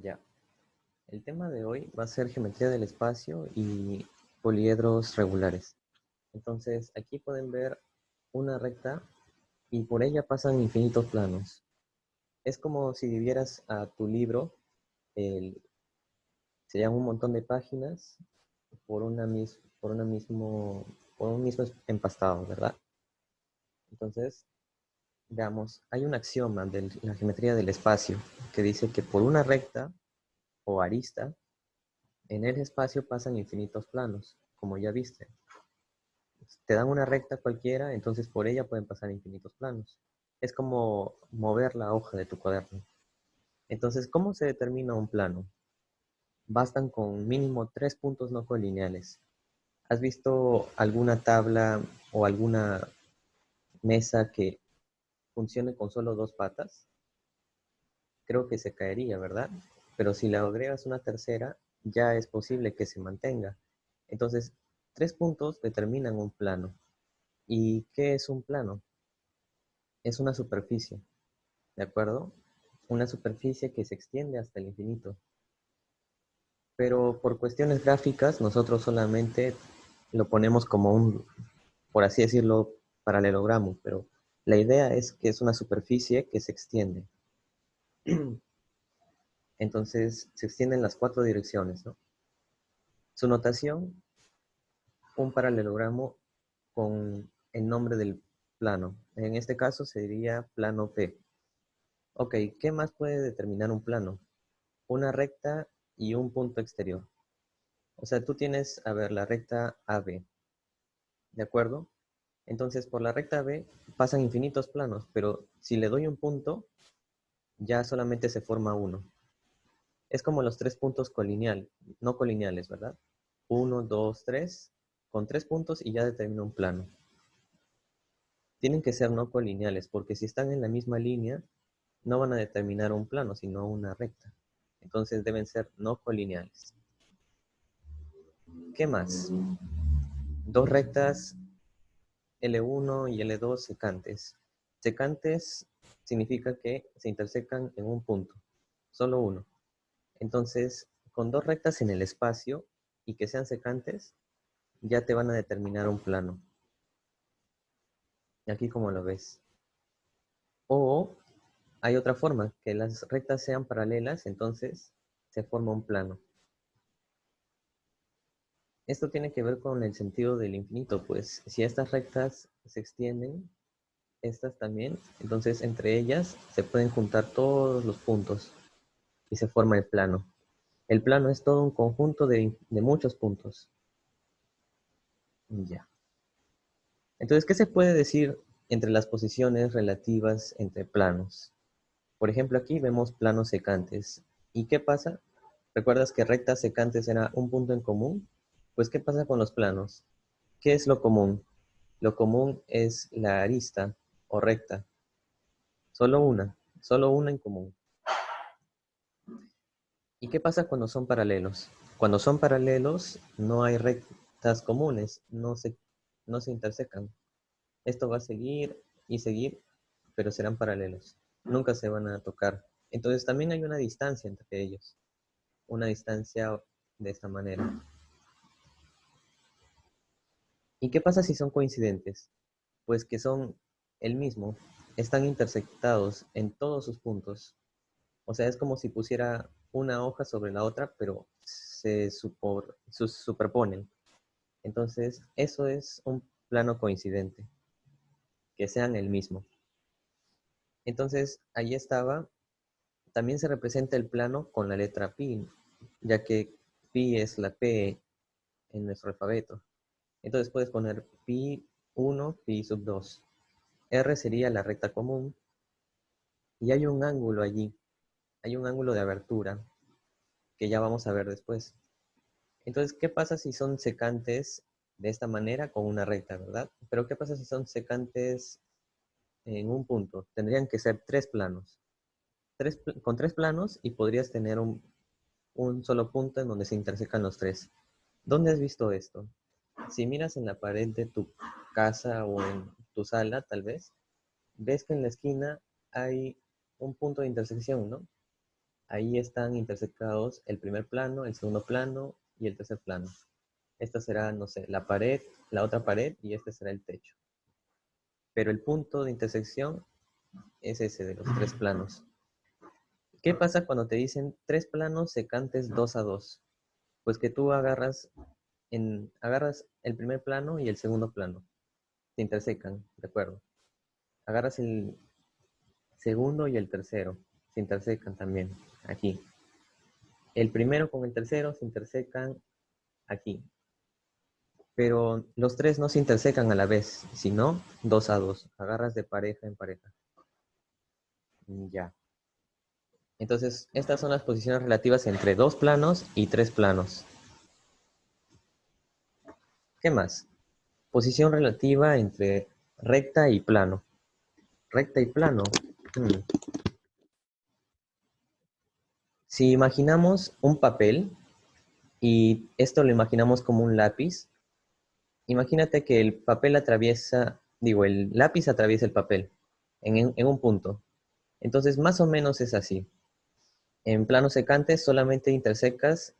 Ya. El tema de hoy va a ser geometría del espacio y poliedros regulares. Entonces, aquí pueden ver una recta y por ella pasan infinitos planos. Es como si dividieras a tu libro, el, serían un montón de páginas por por un mismo empastado, ¿verdad? Entonces, veamos, hay un axioma de la geometría del espacio que dice que por una recta o arista, en el espacio pasan infinitos planos, como ya viste. Te dan una recta cualquiera, entonces por ella pueden pasar infinitos planos. Es como mover la hoja de tu cuaderno. Entonces, ¿cómo se determina un plano? Bastan con mínimo 3 puntos no colineales. ¿Has visto alguna tabla o alguna mesa que funcione con solo dos patas? Creo que se caería, ¿verdad? Pero si le agregas una tercera, ya es posible que se mantenga. Entonces, 3 puntos determinan un plano. ¿Y qué es un plano? Es una superficie, ¿de acuerdo? Una superficie que se extiende hasta el infinito. Pero por cuestiones gráficas, nosotros solamente lo ponemos como un, por así decirlo, paralelogramo, pero la idea es que es una superficie que se extiende. Entonces, se extiende en las 4 direcciones, ¿no? Su notación, un paralelogramo con el nombre del plano. En este caso sería plano P. Ok, ¿qué más puede determinar un plano? Una recta y un punto exterior. O sea, tú tienes, a ver, la recta AB, ¿de acuerdo? Entonces, por la recta AB pasan infinitos planos, pero si le doy un punto, ya solamente se forma uno. Es como los 3 puntos no colineales, ¿verdad? 1, 2, 3, con 3 puntos y ya determina un plano. Tienen que ser no colineales, porque si están en la misma línea, no van a determinar un plano, sino una recta. Entonces deben ser no colineales. ¿Qué más? Dos rectas L1 y L2 secantes. Secantes significa que se intersecan en un punto, solo uno. Entonces, con dos rectas en el espacio y que sean secantes, ya te van a determinar un plano. Y aquí como lo ves. O hay otra forma, que las rectas sean paralelas, entonces se forma un plano. Esto tiene que ver con el sentido del infinito, pues si estas rectas se extienden, estas también, entonces entre ellas se pueden juntar todos los puntos y se forma el plano. El plano es todo un conjunto de muchos puntos. Ya. Entonces, ¿qué se puede decir entre las posiciones relativas entre planos? Por ejemplo, aquí vemos planos secantes. ¿Y qué pasa? ¿Recuerdas que rectas secantes era un punto en común? Pues, ¿qué pasa con los planos? ¿Qué es lo común? Lo común es la arista o recta. Solo una en común. ¿Y qué pasa cuando son paralelos? Cuando son paralelos no hay rectas comunes, no se intersecan. Esto va a seguir y seguir, pero serán paralelos. Nunca se van a tocar. Entonces también hay una distancia entre ellos. Una distancia de esta manera. ¿Y qué pasa si son coincidentes? Pues que son el mismo, están intersectados en todos sus puntos. O sea, es como si pusiera una hoja sobre la otra, pero se superponen. Entonces, eso es un plano coincidente, que sean el mismo. Entonces, ahí estaba. También se representa el plano con la letra pi, ya que pi es la p en nuestro alfabeto. Entonces puedes poner pi 1, pi sub 2. R sería la recta común y hay un ángulo allí. Hay un ángulo de abertura que ya vamos a ver después. Entonces, ¿qué pasa si son secantes de esta manera con una recta, verdad? Pero ¿qué pasa si son secantes en un punto? Tendrían que ser 3 planos. Con 3 planos y podrías tener un solo punto en donde se intersecan los tres. ¿Dónde has visto esto? Si miras en la pared de tu casa o en tu sala, tal vez, ves que en la esquina hay un punto de intersección, ¿no? ahí están intersecados el primer plano, el segundo plano y el tercer plano. Esta será, no sé, la pared, la otra pared y este será el techo. Pero el punto de intersección es ese de los tres planos. ¿Qué pasa cuando te dicen tres planos secantes 2 a 2? Pues que tú agarras el primer plano y el segundo plano. Se intersecan, ¿de acuerdo? Agarras el segundo y el tercero. Se intersecan también, aquí. El primero con el tercero se intersecan aquí. Pero los tres no se intersecan a la vez, sino 2 a 2. Agarras de pareja en pareja. Ya. Entonces, estas son las posiciones relativas entre dos planos y tres planos. ¿Qué más? Posición relativa entre recta y plano. Recta y plano. Hmm. Si imaginamos un papel, y esto lo imaginamos como un lápiz, imagínate que el papel atraviesa, digo, el lápiz atraviesa el papel en un punto. Entonces, más o menos es así. En plano secante solamente intersecas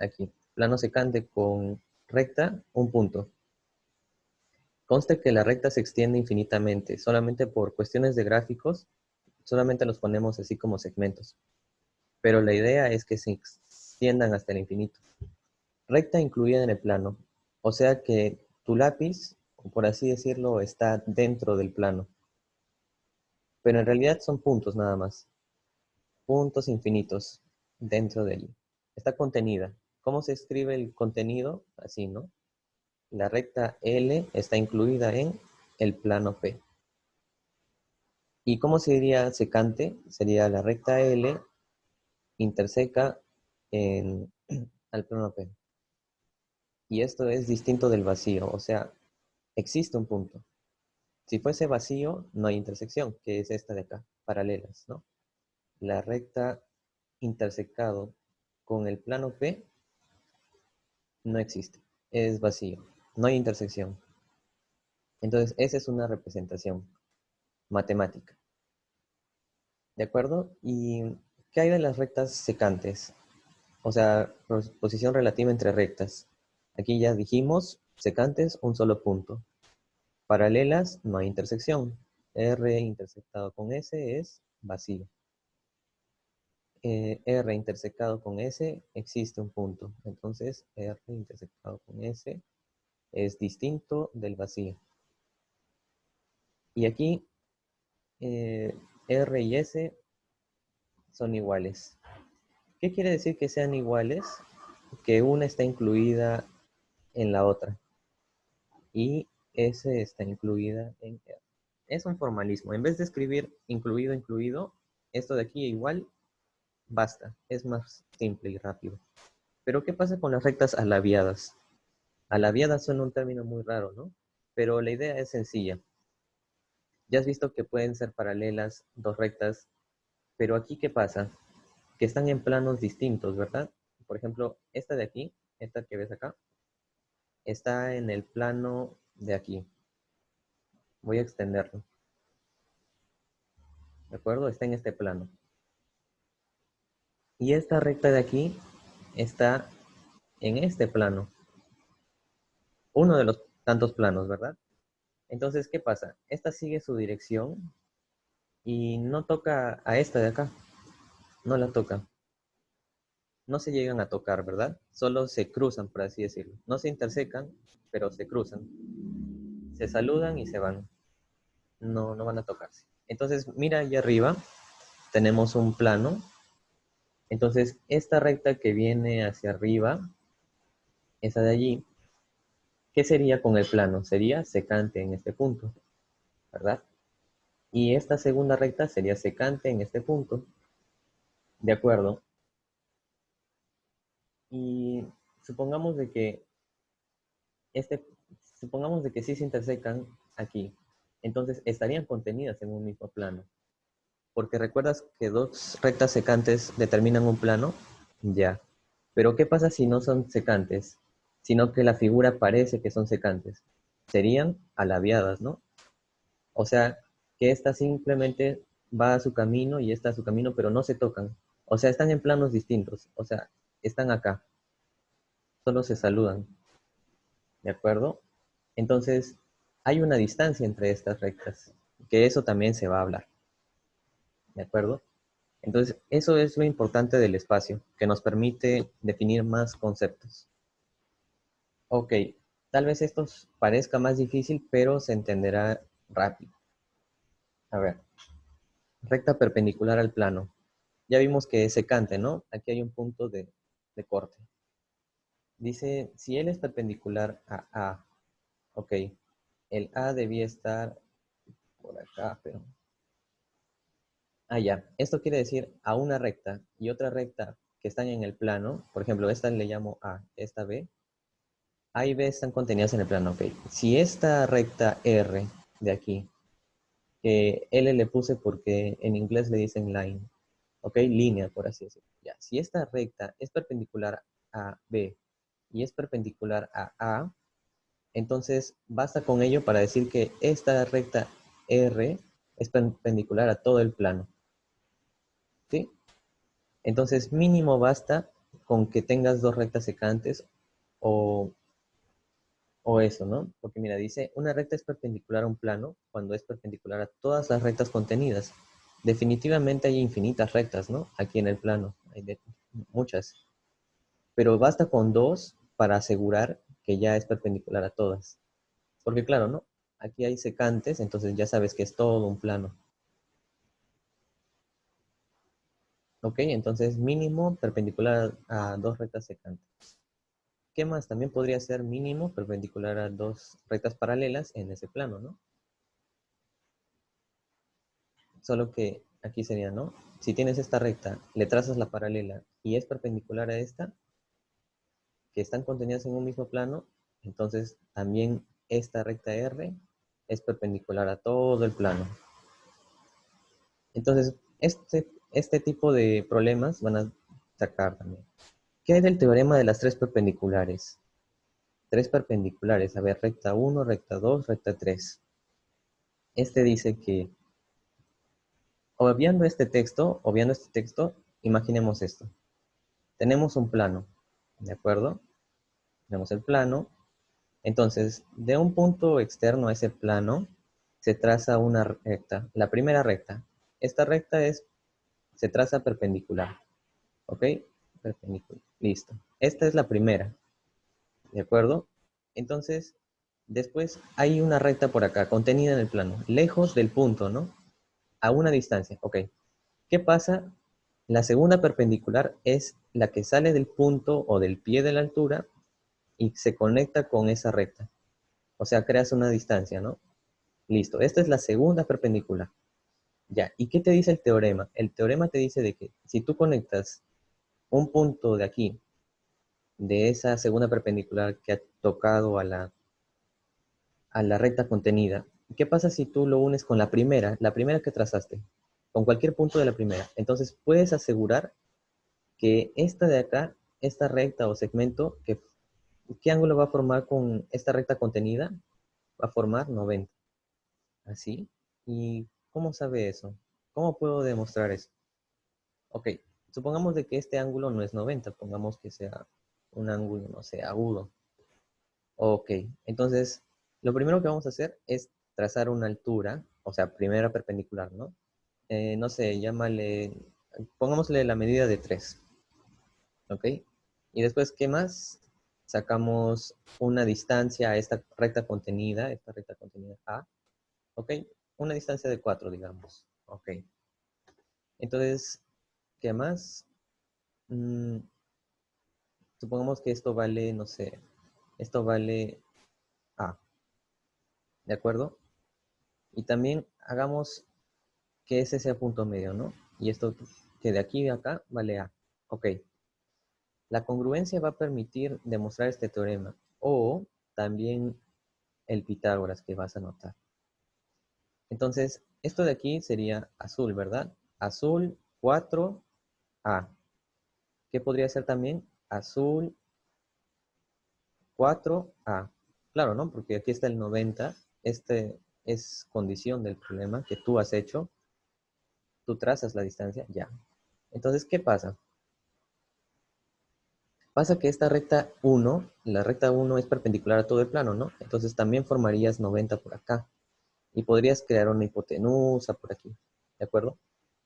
aquí. Plano secante con recta, un punto. Conste que la recta se extiende infinitamente, solamente por cuestiones de gráficos, solamente los ponemos así como segmentos. Pero la idea es que se extiendan hasta el infinito. Recta incluida en el plano, o sea que tu lápiz, por así decirlo, está dentro del plano. Pero en realidad son puntos nada más. Puntos infinitos dentro de él. Está contenida. ¿Cómo se escribe el contenido? Así, ¿no? La recta L está incluida en el plano P. ¿Y cómo se diría secante? Sería la recta L interseca al plano P. Y esto es distinto del vacío, o sea, existe un punto. Si fuese vacío, no hay intersección, que es esta de acá, paralelas, ¿no? La recta intersecado con el plano P no existe, es vacío, no hay intersección. Entonces, esa es una representación matemática. ¿De acuerdo? ¿Y qué hay de las rectas secantes? O sea, posición relativa entre rectas. Aquí ya dijimos, secantes, un solo punto. Paralelas, no hay intersección. R intersectado con S es vacío. R intersecado con S existe un punto. Entonces, R intersecado con S es distinto del vacío. Y aquí, R y S son iguales. ¿Qué quiere decir que sean iguales? Que una está incluida en la otra y S está incluida en R. Es un formalismo. En vez de escribir incluido, incluido, esto de aquí igual basta. Es más simple y rápido. Pero ¿qué pasa con las rectas alabiadas? Alabiadas suena un término muy raro, ¿no? Pero la idea es sencilla. Ya has visto que pueden ser paralelas dos rectas, pero aquí ¿qué pasa? Que están en planos distintos, ¿verdad? Por ejemplo, esta de aquí, esta que ves acá, está en el plano de aquí. Voy a extenderlo. ¿De acuerdo? Está en este plano. Y esta recta de aquí está en este plano. Uno de los tantos planos, ¿verdad? Entonces, ¿qué pasa? Esta sigue su dirección y no toca a esta de acá. No la toca. No se llegan a tocar, ¿verdad? Solo se cruzan, por así decirlo. No se intersecan, pero se cruzan. Se saludan y se van. No van a tocarse. Entonces, mira allá arriba, tenemos un plano. Entonces, esta recta que viene hacia arriba, esa de allí, ¿qué sería con el plano? Sería secante en este punto, ¿verdad? Y esta segunda recta sería secante en este punto, ¿de acuerdo? Y supongamos de que este, supongamos de que sí se intersecan aquí. Entonces estarían contenidas en un mismo plano. Porque recuerdas que dos rectas secantes determinan un plano, ya. Pero ¿qué pasa si no son secantes? Sino que la figura parece que son secantes. Serían alabiadas, ¿no? O sea, que esta simplemente va a su camino y esta a su camino, pero no se tocan. O sea, están en planos distintos. O sea, están acá. Solo se saludan. ¿De acuerdo? Entonces, hay una distancia entre estas rectas. Que eso también se va a hablar. ¿De acuerdo? Entonces, eso es lo importante del espacio, que nos permite definir más conceptos. Ok, tal vez esto parezca más difícil, pero se entenderá rápido. A ver, recta perpendicular al plano. Ya vimos que es secante, ¿no? Aquí hay un punto de corte. Dice, si él es perpendicular a A, ok, el A debía estar por acá, pero... Ah, ya. Esto quiere decir a una recta y otra recta que están en el plano. Por ejemplo, esta le llamo A, esta B. A y B están contenidas en el plano, ok. Si esta recta R de aquí, que L le puse porque en inglés le dicen line, ok, línea, por así decirlo. Ya. Si esta recta es perpendicular a B y es perpendicular a A, entonces basta con ello para decir que esta recta R es perpendicular a todo el plano, ¿sí? Entonces mínimo basta con que tengas dos rectas secantes o, o eso, ¿no? Porque mira, dice, una recta es perpendicular a un plano cuando es perpendicular a todas las rectas contenidas. Definitivamente hay infinitas rectas, ¿no? Aquí en el plano, hay muchas. Pero basta con dos para asegurar que ya es perpendicular a todas. Porque claro, ¿no? Aquí hay secantes, entonces ya sabes que es todo un plano. ¿Ok? Entonces mínimo perpendicular a dos rectas secantes. ¿Qué más? También podría ser mínimo perpendicular a dos rectas paralelas en ese plano, ¿no? Solo que aquí sería, ¿no? Si tienes esta recta, le trazas la paralela y es perpendicular a esta, que están contenidas en un mismo plano, entonces también esta recta R es perpendicular a todo el plano. Entonces, este tipo de problemas van a sacar también. ¿Qué hay del teorema de las tres perpendiculares? Tres perpendiculares, a ver, recta 1, recta 2, recta 3. Este dice que, obviando este texto, imaginemos esto. Tenemos un plano, ¿de acuerdo? Tenemos el plano. Entonces, de un punto externo a ese plano, se traza una recta, la primera recta. Esta recta se traza perpendicular, ¿ok? Perpendicular, listo. Esta es la primera, ¿de acuerdo? Entonces, después hay una recta por acá, contenida en el plano, lejos del punto, ¿no? A una distancia, ¿ok? ¿Qué pasa? La segunda perpendicular es la que sale del punto o del pie de la altura y se conecta con esa recta. O sea, creas una distancia, ¿no? Listo, esta es la segunda perpendicular. Ya, ¿y qué te dice el teorema? El teorema te dice de que si tú conectas un punto de aquí, de esa segunda perpendicular que ha tocado a la recta contenida, ¿qué pasa si tú lo unes con la primera que trazaste, con cualquier punto de la primera? Entonces puedes asegurar que esta de acá, esta recta o segmento, ¿qué ángulo va a formar con esta recta contenida? Va a formar 90. ¿Así? ¿Y cómo sabe eso? ¿Cómo puedo demostrar eso? Ok, supongamos de que este ángulo no es 90, pongamos que sea un ángulo, no sé, agudo. Ok, entonces lo primero que vamos a hacer es trazar una altura, o sea, primera perpendicular, ¿no? No sé, llámale, pongámosle la medida de 3. ¿Ok? Y después, ¿qué más? Sacamos una distancia a esta recta contenida A, ¿ok? Una distancia de 4, digamos, ¿ok? Entonces, ¿qué más? Mm, supongamos que esto vale, no sé, esto vale A, ¿de acuerdo? Y también hagamos que ese sea punto medio, ¿no? Y esto, que de aquí a acá vale A, ¿ok? La congruencia va a permitir demostrar este teorema, o también el Pitágoras que vas a notar. Entonces, esto de aquí sería azul, ¿verdad? Azul 4A. ¿Qué podría ser también? Azul 4A. Claro, ¿no? Porque aquí está el 90. Este es condición del problema que tú has hecho. Tú trazas la distancia, ya. Entonces, ¿qué pasa? Pasa que esta recta 1, la recta 1 es perpendicular a todo el plano, ¿no? Entonces también formarías 90 por acá. Y podrías crear una hipotenusa por aquí, ¿de acuerdo?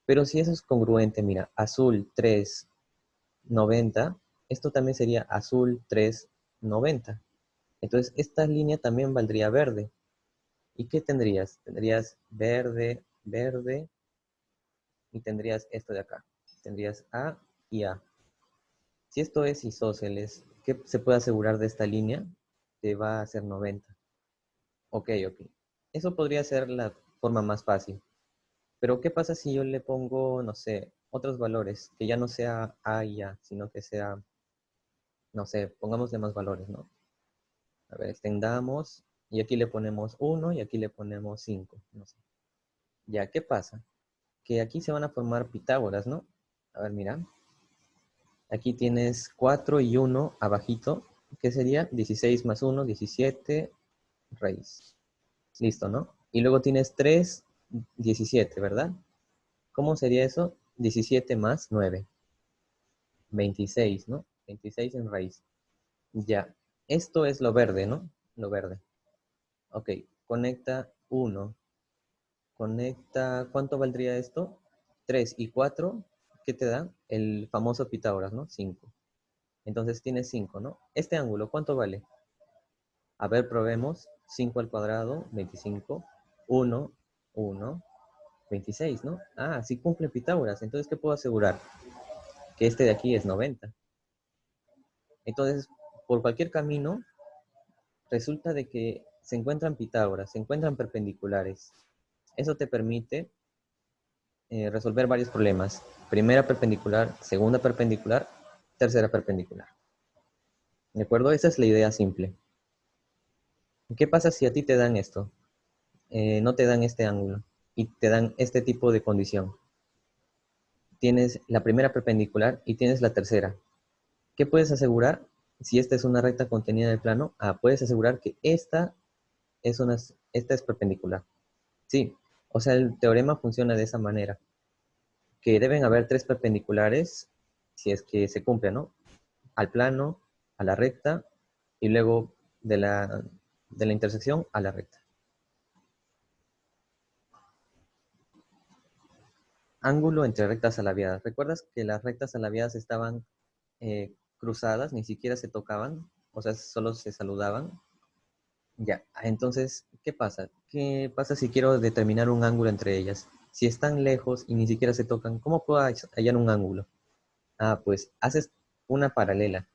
Pero si eso es congruente, mira, azul 3, 90, esto también sería azul 3, 90. Entonces esta línea también valdría verde. ¿Y qué tendrías? Tendrías verde, verde, y tendrías esto de acá. Tendrías A y A. Si esto es isósceles, ¿qué se puede asegurar de esta línea? Te va a hacer 90. Ok, ok. Eso podría ser la forma más fácil. Pero ¿qué pasa si yo le pongo, no sé, otros valores? Que ya no sea A y A, sino que sea, no sé, pongámosle más valores, ¿no? A ver, extendamos, y aquí le ponemos 1 y aquí le ponemos 5, no sé. Ya, ¿qué pasa? Que aquí se van a formar Pitágoras, ¿no? A ver, mira. Aquí tienes 4 y 1 abajito, que sería 16 más 1, 17 raíz. Listo, ¿no? Y luego tienes 3, 17, ¿verdad? ¿Cómo sería eso? 17 más 9, 26, ¿no? 26 en raíz. Ya, esto es lo verde, ¿no? Lo verde. Ok, conecta 1. Conecta, ¿cuánto valdría esto? 3 y 4, ¿qué te da? El famoso Pitágoras, ¿no? 5. Entonces tienes 5, ¿no? Este ángulo, ¿cuánto vale? A ver, probemos. 5 al cuadrado, 25. 1, 1, 26, ¿no? Ah, sí cumple Pitágoras. Entonces, ¿qué puedo asegurar? Que este de aquí es 90. Entonces, por cualquier camino, resulta de que se encuentran Pitágoras, se encuentran perpendiculares. Eso te permite resolver varios problemas. Primera perpendicular, segunda perpendicular, tercera perpendicular. ¿De acuerdo? Esa es la idea simple. ¿Qué pasa si a ti te dan esto? No te dan este ángulo y te dan este tipo de condición. Tienes la primera perpendicular y tienes la tercera. ¿Qué puedes asegurar? Si esta es una recta contenida en el plano, puedes asegurar que esta es perpendicular. Sí, o sea, el teorema funciona de esa manera, que deben haber tres perpendiculares si es que se cumple, ¿no? Al plano, a la recta y luego de la intersección a la recta. Ángulo entre rectas alaviadas. ¿Recuerdas que las rectas alaviadas estaban cruzadas, ni siquiera se tocaban? O sea, solo se saludaban. Ya, entonces, ¿qué pasa? ¿Qué pasa si quiero determinar un ángulo entre ellas? Si están lejos y ni siquiera se tocan, ¿cómo puedo hallar un ángulo? Pues haces una paralela.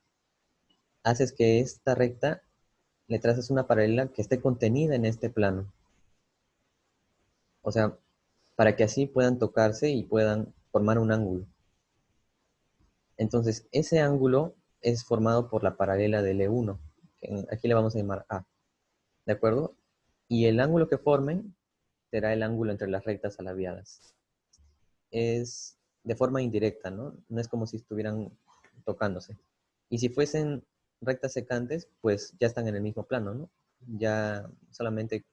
Haces que esta recta le trazas una paralela que esté contenida en este plano. O sea, para que así puedan tocarse y puedan formar un ángulo. Entonces, ese ángulo es formado por la paralela del E1, que aquí le vamos a llamar A, ¿de acuerdo? Y el ángulo que formen será el ángulo entre las rectas alaviadas. Es de forma indirecta, ¿no? No es como si estuvieran tocándose. Y si fuesen rectas secantes, pues ya están en el mismo plano, ¿no? Ya solamente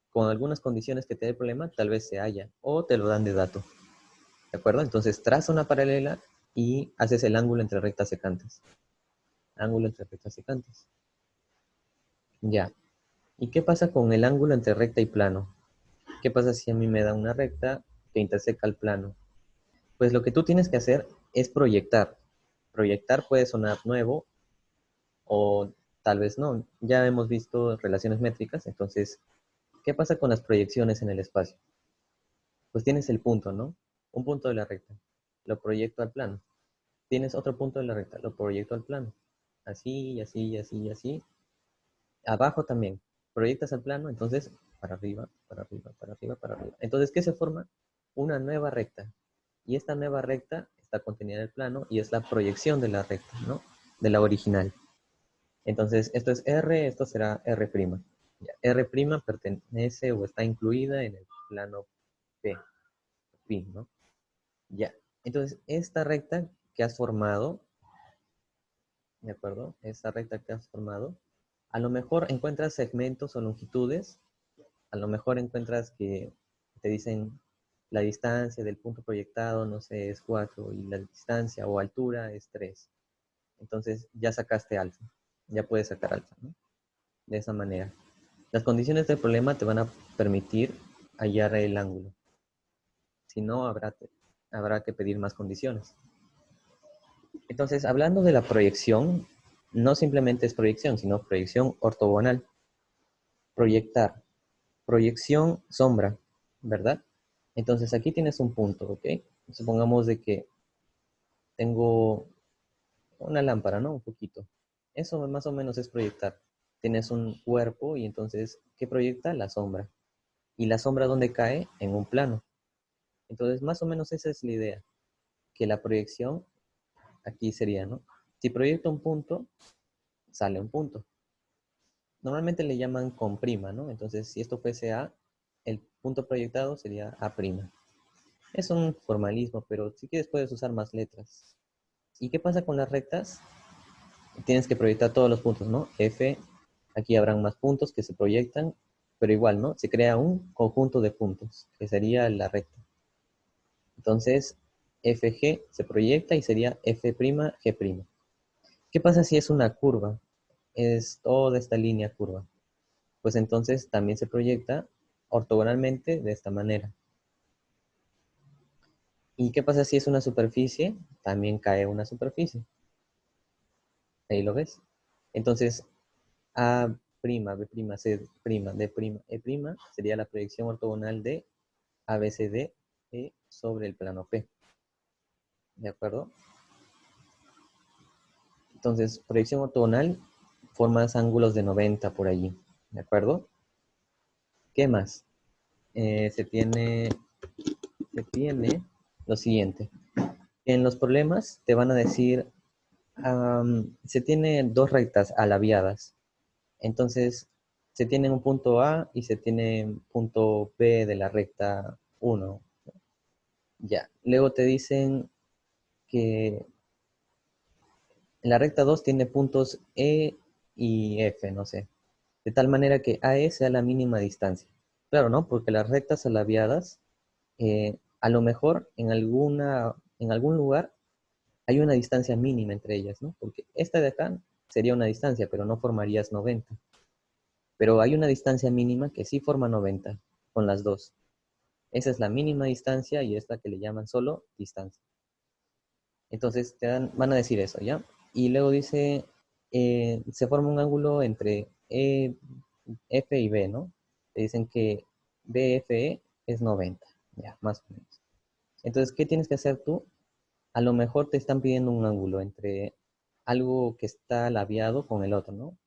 con algunas condiciones que te dé el problema, tal vez se haya, o te lo dan de dato, ¿de acuerdo? Entonces traza una paralela y haces el ángulo entre rectas secantes. Ángulo entre rectas secantes. Ya. ¿Y qué pasa con el ángulo entre recta y plano? ¿Qué pasa si a mí me da una recta que interseca el plano? Pues lo que tú tienes que hacer es proyectar. Proyectar puede sonar nuevo o tal vez no. Ya hemos visto relaciones métricas, entonces, ¿qué pasa con las proyecciones en el espacio? Pues tienes el punto, ¿no? Un punto de la recta. Lo proyecto al plano. Tienes otro punto de la recta. Lo proyecto al plano. Así, y así, y así, y así. Abajo también. Proyectas al plano, entonces, para arriba, para arriba, para arriba, para arriba. Entonces, ¿qué se forma? Una nueva recta. Y esta nueva recta está contenida en el plano y es la proyección de la recta, ¿no? De la original. Entonces, esto es R, esto será R'. Ya, R' pertenece o está incluida en el plano P, Pi, ¿no? Ya. Entonces, esta recta que has formado, ¿de acuerdo? Esta recta que has formado, a lo mejor encuentras segmentos o longitudes, a lo mejor encuentras que te dicen la distancia del punto proyectado, no sé, es 4 y la distancia o altura es 3. Entonces ya sacaste alfa, ya puedes sacar alfa, ¿no? De esa manera. Las condiciones del problema te van a permitir hallar el ángulo. Si no, habrá que pedir más condiciones. Entonces, hablando de la proyección, no simplemente es proyección, sino proyección ortogonal. Proyectar. Proyección sombra, ¿verdad? Entonces, aquí tienes un punto, ¿ok? Supongamos de que tengo una lámpara, ¿no? Un poquito. Eso más o menos es proyectar. Tienes un cuerpo y entonces, ¿qué proyecta? La sombra. ¿Y la sombra dónde cae? En un plano. Entonces, más o menos esa es la idea. Que la proyección aquí sería, ¿no? Si proyecto un punto, sale un punto. Normalmente le llaman con prima, ¿no? Entonces, si esto fuese A, el punto proyectado sería A'. Es un formalismo, pero si quieres puedes usar más letras. ¿Y qué pasa con las rectas? Tienes que proyectar todos los puntos, ¿no? F, aquí habrán más puntos que se proyectan, pero igual, ¿no? Se crea un conjunto de puntos, que sería la recta. Entonces, FG se proyecta y sería F'G'. ¿Qué pasa si es una curva? Es toda esta línea curva. Pues entonces también se proyecta ortogonalmente de esta manera. ¿Y qué pasa si es una superficie? También cae una superficie. Ahí lo ves. Entonces, A', B', C', D', E' sería la proyección ortogonal de ABCD sobre el plano P. ¿De acuerdo? Entonces, proyección ortogonal, formas ángulos de 90 por allí. ¿De acuerdo? ¿Qué más? Se tiene lo siguiente. En los problemas te van a decir, se tienen dos rectas alabiadas. Entonces, se tiene un punto A y se tiene un punto B de la recta 1. Ya. Luego te dicen que la recta 2 tiene puntos E y F, no sé. De tal manera que AE sea la mínima distancia. Claro, ¿no? Porque las rectas alabiadas, a lo mejor en algún lugar hay una distancia mínima entre ellas, ¿no? Porque esta de acá sería una distancia, pero no formarías 90. Pero hay una distancia mínima que sí forma 90 con las dos. Esa es la mínima distancia y es la que le llaman solo distancia. Entonces van a decir eso, ¿ya? Y luego dice, se forma un ángulo entre F y B, ¿no? Te dicen que BFE es 90, ya, más o menos. Entonces, ¿qué tienes que hacer tú? A lo mejor te están pidiendo un ángulo entre algo que está labiado con el otro, ¿no?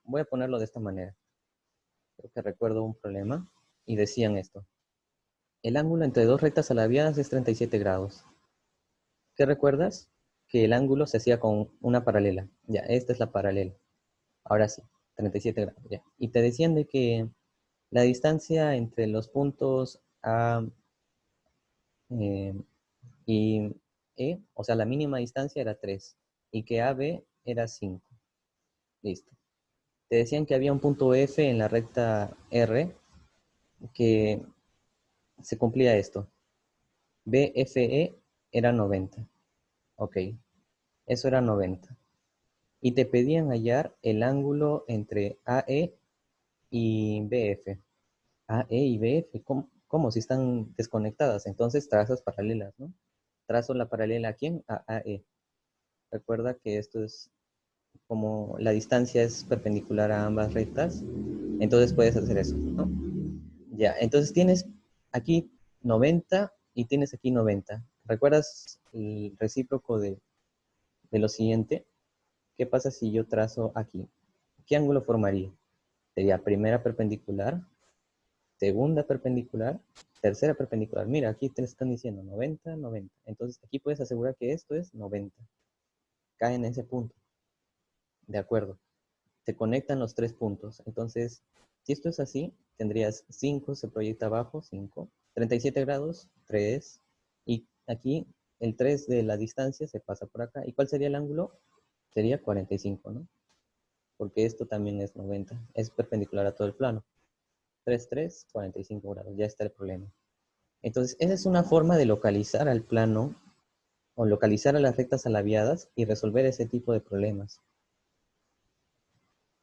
Voy a ponerlo de esta manera. Creo que recuerdo un problema y decían esto. El ángulo entre dos rectas alabiadas es 37 grados. ¿Qué recuerdas? Que el ángulo se hacía con una paralela. Ya, esta es la paralela. Ahora sí, 37 grados, ya. Y te decían de que la distancia entre los puntos A eh, y E, o sea, la mínima distancia era 3 y que AB era 5. Listo. Te decían que había un punto F en la recta R que se cumplía esto. BFE era 90. Ok, eso era 90. Y te pedían hallar el ángulo entre AE y BF. AE y BF, ¿cómo? Si están desconectadas, entonces trazas paralelas, ¿no? Trazo la paralela a quién? A AE. Recuerda que esto es como la distancia es perpendicular a ambas rectas, entonces puedes hacer eso, ¿no? Ya, entonces tienes aquí 90 y tienes aquí 90. ¿Recuerdas el recíproco de lo siguiente? ¿Qué pasa si yo trazo aquí? ¿Qué ángulo formaría? Sería primera perpendicular, segunda perpendicular, tercera perpendicular. Mira, aquí te están diciendo 90, 90. Entonces aquí puedes asegurar que esto es 90. Cae en ese punto. De acuerdo. Se conectan los tres puntos. Entonces, si esto es así, tendrías 5, se proyecta abajo, 5. 37 grados, 3. Y aquí el 3 de la distancia se pasa por acá. ¿Y cuál sería el ángulo? Sería 45, ¿no? Porque esto también es 90. Es perpendicular a todo el plano. 3, 3, 45 grados. Ya está el problema. Entonces, esa es una forma de localizar al plano o localizar a las rectas alaviadas y resolver ese tipo de problemas.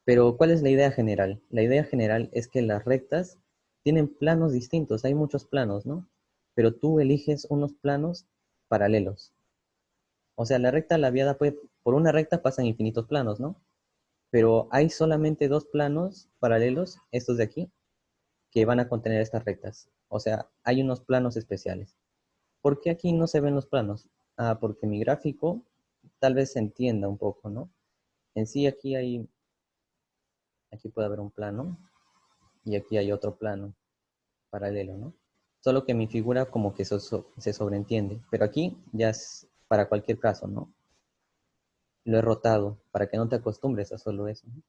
Pero, ¿cuál es la idea general? La idea general es que las rectas tienen planos distintos, hay muchos planos, ¿no? Pero tú eliges unos planos paralelos. O sea, la recta alaviada puede, por una recta pasan infinitos planos, ¿no? Pero hay solamente dos planos paralelos, estos de aquí, que van a contener estas rectas. O sea, hay unos planos especiales. ¿Por qué aquí no se ven los planos? Ah, porque mi gráfico tal vez se entienda un poco, ¿no? En sí aquí puede haber un plano y aquí hay otro plano paralelo, ¿no? Solo que mi figura como que se sobreentiende, pero aquí ya es para cualquier caso, ¿no? Lo he rotado para que no te acostumbres a solo eso, ¿no?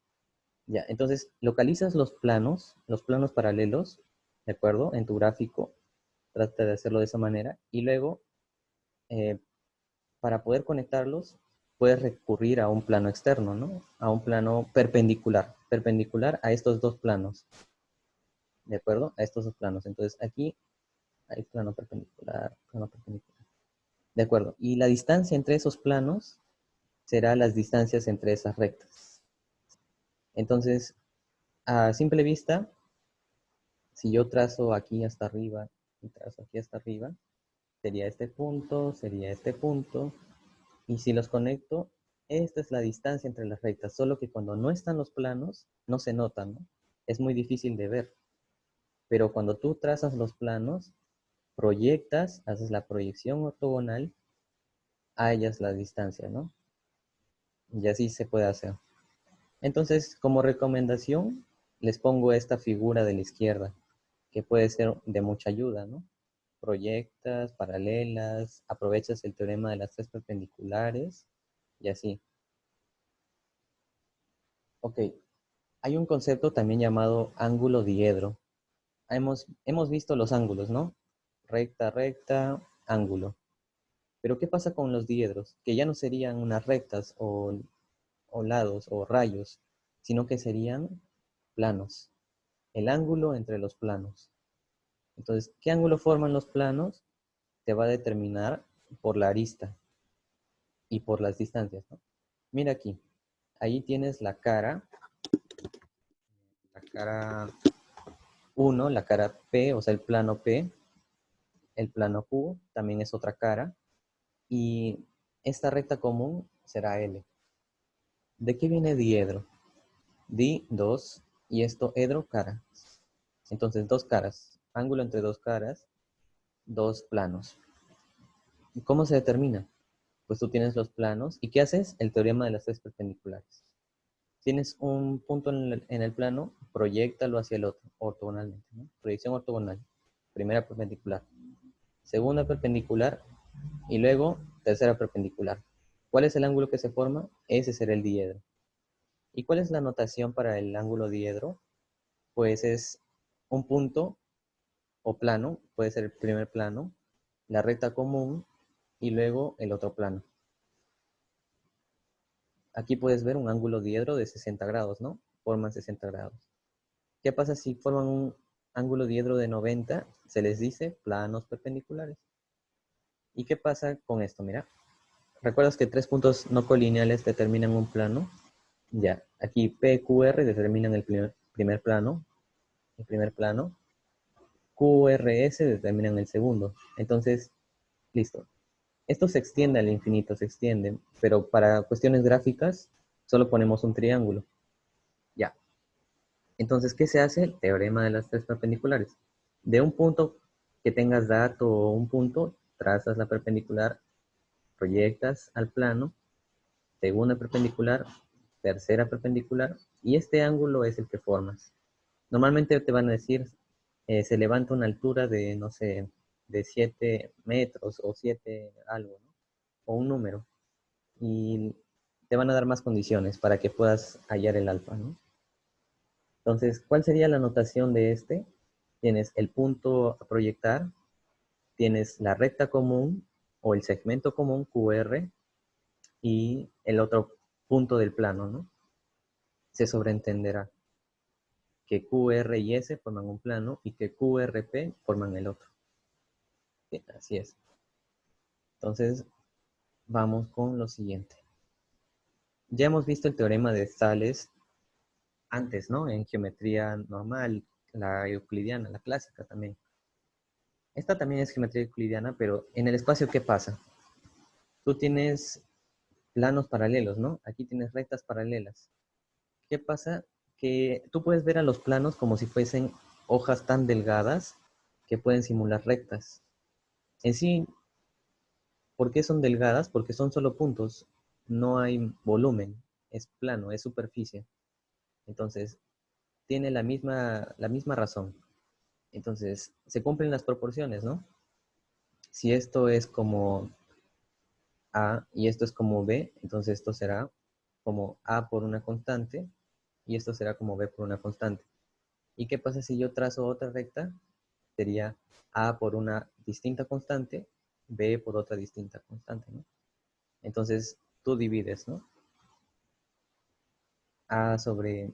Ya, entonces localizas los planos paralelos, ¿de acuerdo? En tu gráfico, trata de hacerlo de esa manera y luego eh, para poder conectarlos, puedes recurrir a un plano externo, ¿no? A un plano perpendicular a estos dos planos, ¿de acuerdo? A estos dos planos. Entonces aquí hay plano perpendicular, plano perpendicular. ¿De acuerdo? Y la distancia entre esos planos será las distancias entre esas rectas. Entonces, a simple vista, si yo trazo aquí hasta arriba y trazo aquí hasta arriba, sería este punto, y si los conecto, esta es la distancia entre las rectas, solo que cuando no están los planos, no se notan, ¿no? Es muy difícil de ver. Pero cuando tú trazas los planos, proyectas, haces la proyección ortogonal, hallas la distancia, ¿no? Y así se puede hacer. Entonces, como recomendación, les pongo esta figura de la izquierda, que puede ser de mucha ayuda, ¿no? Proyectas, paralelas, aprovechas el teorema de las tres perpendiculares y así. Ok, hay un concepto también llamado ángulo diedro. Hemos visto los ángulos, ¿no? Recta, recta, ángulo. Pero ¿qué pasa con los diedros? Que ya no serían unas rectas o lados o rayos, sino que serían planos. El ángulo entre los planos. Entonces, ¿qué ángulo forman los planos? Se va a determinar por la arista y por las distancias, ¿no? Mira aquí, ahí tienes la cara 1, la cara P, o sea, el plano P, el plano Q también es otra cara, y esta recta común será L. ¿De qué viene diedro? Di, dos, y esto edro, cara. Entonces, dos caras, ángulo entre dos caras, dos planos. ¿Y cómo se determina? Pues tú tienes los planos, ¿y qué haces? El teorema de las tres perpendiculares. Tienes un punto en el plano, proyéctalo hacia el otro, ortogonalmente, ¿no? Proyección ortogonal, primera perpendicular, segunda perpendicular, y luego tercera perpendicular. ¿Cuál es el ángulo que se forma? Ese será el diedro. ¿Y cuál es la notación para el ángulo diedro? Pues es un punto o plano, puede ser el primer plano, la recta común y luego el otro plano. Aquí puedes ver un ángulo diedro de 60 grados, ¿no? Forman 60 grados. ¿Qué pasa si forman un ángulo diedro de 90? Se les dice planos perpendiculares. ¿Y qué pasa con esto? Mira, ¿recuerdas que tres puntos no colineales determinan un plano? Ya, aquí PQR determinan primer plano, el primer plano. QRS determinan el segundo. Entonces, listo. Esto se extiende al infinito, se extiende, pero para cuestiones gráficas solo ponemos un triángulo. Ya. Entonces, ¿qué se hace? El teorema de las tres perpendiculares. De un punto que tengas dato o un punto, trazas la perpendicular, proyectas al plano, segunda perpendicular, tercera perpendicular, y este ángulo es el que formas. Normalmente te van a decir, se levanta una altura de, no sé, de 7 metros o 7 algo, ¿no? O un número. Y te van a dar más condiciones para que puedas hallar el alfa, ¿no? Entonces, ¿cuál sería la notación de este? Tienes el punto a proyectar, tienes la recta común o el segmento común QR y el otro punto del plano, ¿no? Se sobreentenderá que QR y S forman un plano y que QRP forman el otro. Sí, así es. Entonces, vamos con lo siguiente. Ya hemos visto el teorema de Thales antes, ¿no? En geometría normal, la euclidiana, la clásica también. Esta también es geometría euclidiana, pero en el espacio, ¿qué pasa? Tú tienes planos paralelos, ¿no? Aquí tienes rectas paralelas. ¿Qué pasa? Que tú puedes ver a los planos como si fuesen hojas tan delgadas que pueden simular rectas. En sí, ¿por qué son delgadas? Porque son solo puntos, no hay volumen, es plano, es superficie. Entonces, tiene la misma razón. Entonces, se cumplen las proporciones, ¿no? Si esto es como A y esto es como B, entonces esto será como A por una constante y esto será como B por una constante. ¿Y qué pasa si yo trazo otra recta? Sería A por una distinta constante, B por otra distinta constante, ¿no? Entonces tú divides, ¿no? A sobre,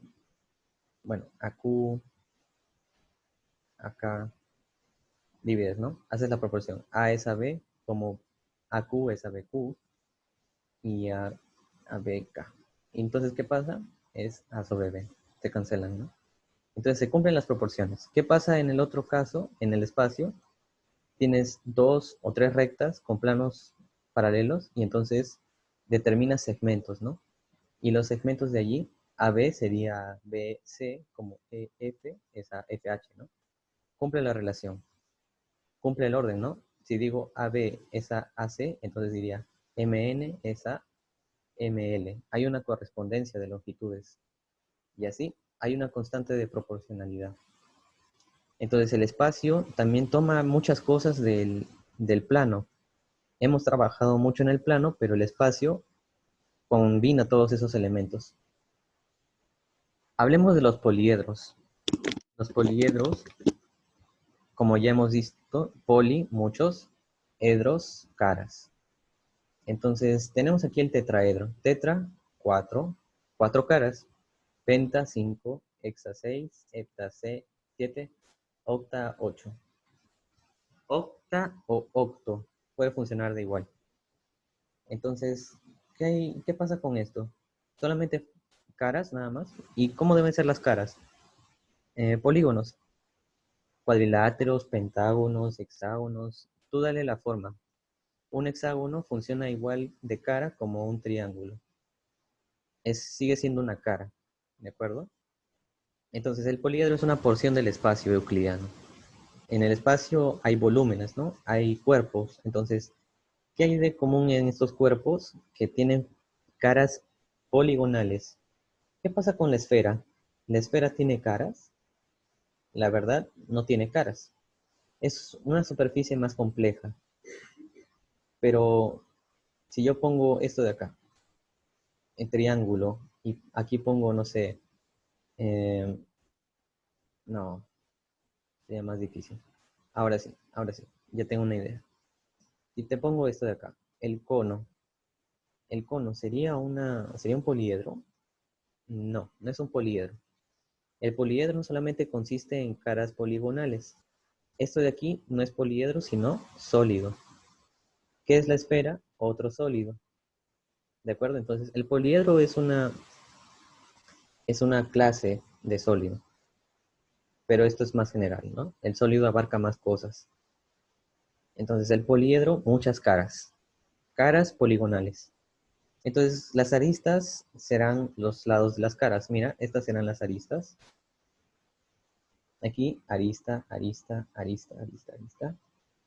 bueno, AQ, acá, divides, ¿no? Haces la proporción. A es a B, como AQ es a BQ y a BK. Entonces, ¿qué pasa? Es A sobre B. Se cancelan, ¿no? Entonces se cumplen las proporciones. ¿Qué pasa en el otro caso, en el espacio? Tienes dos o tres rectas con planos paralelos y entonces determinas segmentos, ¿no? Y los segmentos de allí, AB sería BC, como EF es a FH, ¿no? Cumple la relación, cumple el orden, ¿no? Si digo AB es a AC, entonces diría MN es a ML. Hay una correspondencia de longitudes y así hay una constante de proporcionalidad. Entonces el espacio también toma muchas cosas del plano. Hemos trabajado mucho en el plano, pero el espacio combina todos esos elementos. Hablemos de los poliedros. Los poliedros, como ya hemos visto, poli, muchos, edros, caras. Entonces, tenemos aquí el tetraedro. Tetra, 4, 4 caras. Penta, 5, hexa, 6, hepta, 7, octa, 8. Octa o octo puede funcionar de igual. Entonces, ¿qué pasa con esto? Solamente caras nada más. ¿Y cómo deben ser las caras? Polígonos, cuadriláteros, pentágonos, hexágonos. Tú dale la forma. Un hexágono funciona igual de cara como un triángulo. Sigue siendo una cara, ¿de acuerdo? Entonces, el poliedro es una porción del espacio euclidiano. En el espacio hay volúmenes, ¿no? Hay cuerpos. Entonces, ¿qué hay de común en estos cuerpos que tienen caras poligonales? ¿Qué pasa con la esfera? ¿La esfera tiene caras? La verdad, no tiene caras. Es una superficie más compleja. Pero si yo pongo esto de acá, en triángulo, y aquí pongo, no sé, eh, no, sería más difícil. Ahora sí, ya tengo una idea. Si te pongo esto de acá, el cono sería un poliedro. No, no es un poliedro. El poliedro solamente consiste en caras poligonales. Esto de aquí no es poliedro, sino sólido. ¿Qué es la esfera? Otro sólido. ¿De acuerdo? Entonces, el poliedro es una clase de sólido, pero esto es más general, ¿no? El sólido abarca más cosas. Entonces, el poliedro, muchas caras poligonales. Entonces, las aristas serán los lados de las caras. Mira, estas serán las aristas. Aquí, arista, arista, arista, arista, arista.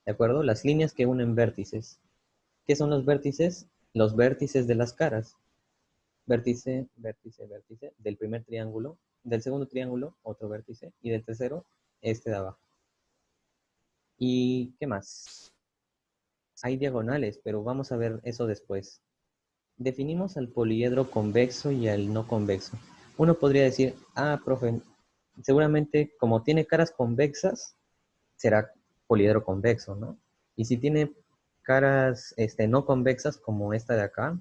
¿De acuerdo? Las líneas que unen vértices. ¿Qué son los vértices? Los vértices de las caras. Vértice, vértice, vértice. Del primer triángulo. Del segundo triángulo, otro vértice. Y del tercero, este de abajo. ¿Y qué más? Hay diagonales, pero vamos a ver eso después. Definimos al poliedro convexo y al no convexo. Uno podría decir, profe, seguramente como tiene caras convexas, será poliedro convexo, ¿no? Y si tiene caras no convexas, como esta de acá,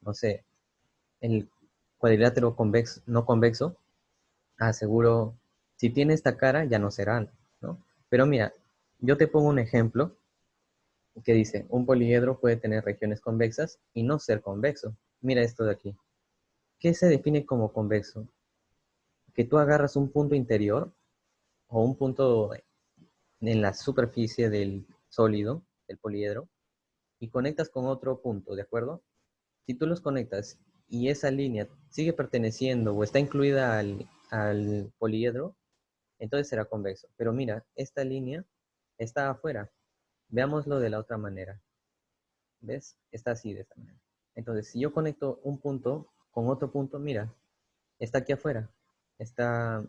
no sé, el cuadrilátero convexo, no convexo, seguro, si tiene esta cara, ya no será, ¿no? Pero mira, yo te pongo un ejemplo. que dice, un poliedro puede tener regiones convexas y no ser convexo. Mira esto de aquí. ¿Qué se define como convexo? Que tú agarras un punto interior o un punto en la superficie del sólido, del poliedro, y conectas con otro punto, ¿de acuerdo? Si tú los conectas y esa línea sigue perteneciendo o está incluida al poliedro, entonces será convexo. Pero mira, esta línea está afuera. Veámoslo de la otra manera. ¿Ves? Está así de esta manera. Entonces, si yo conecto un punto con otro punto, mira, está aquí afuera. Está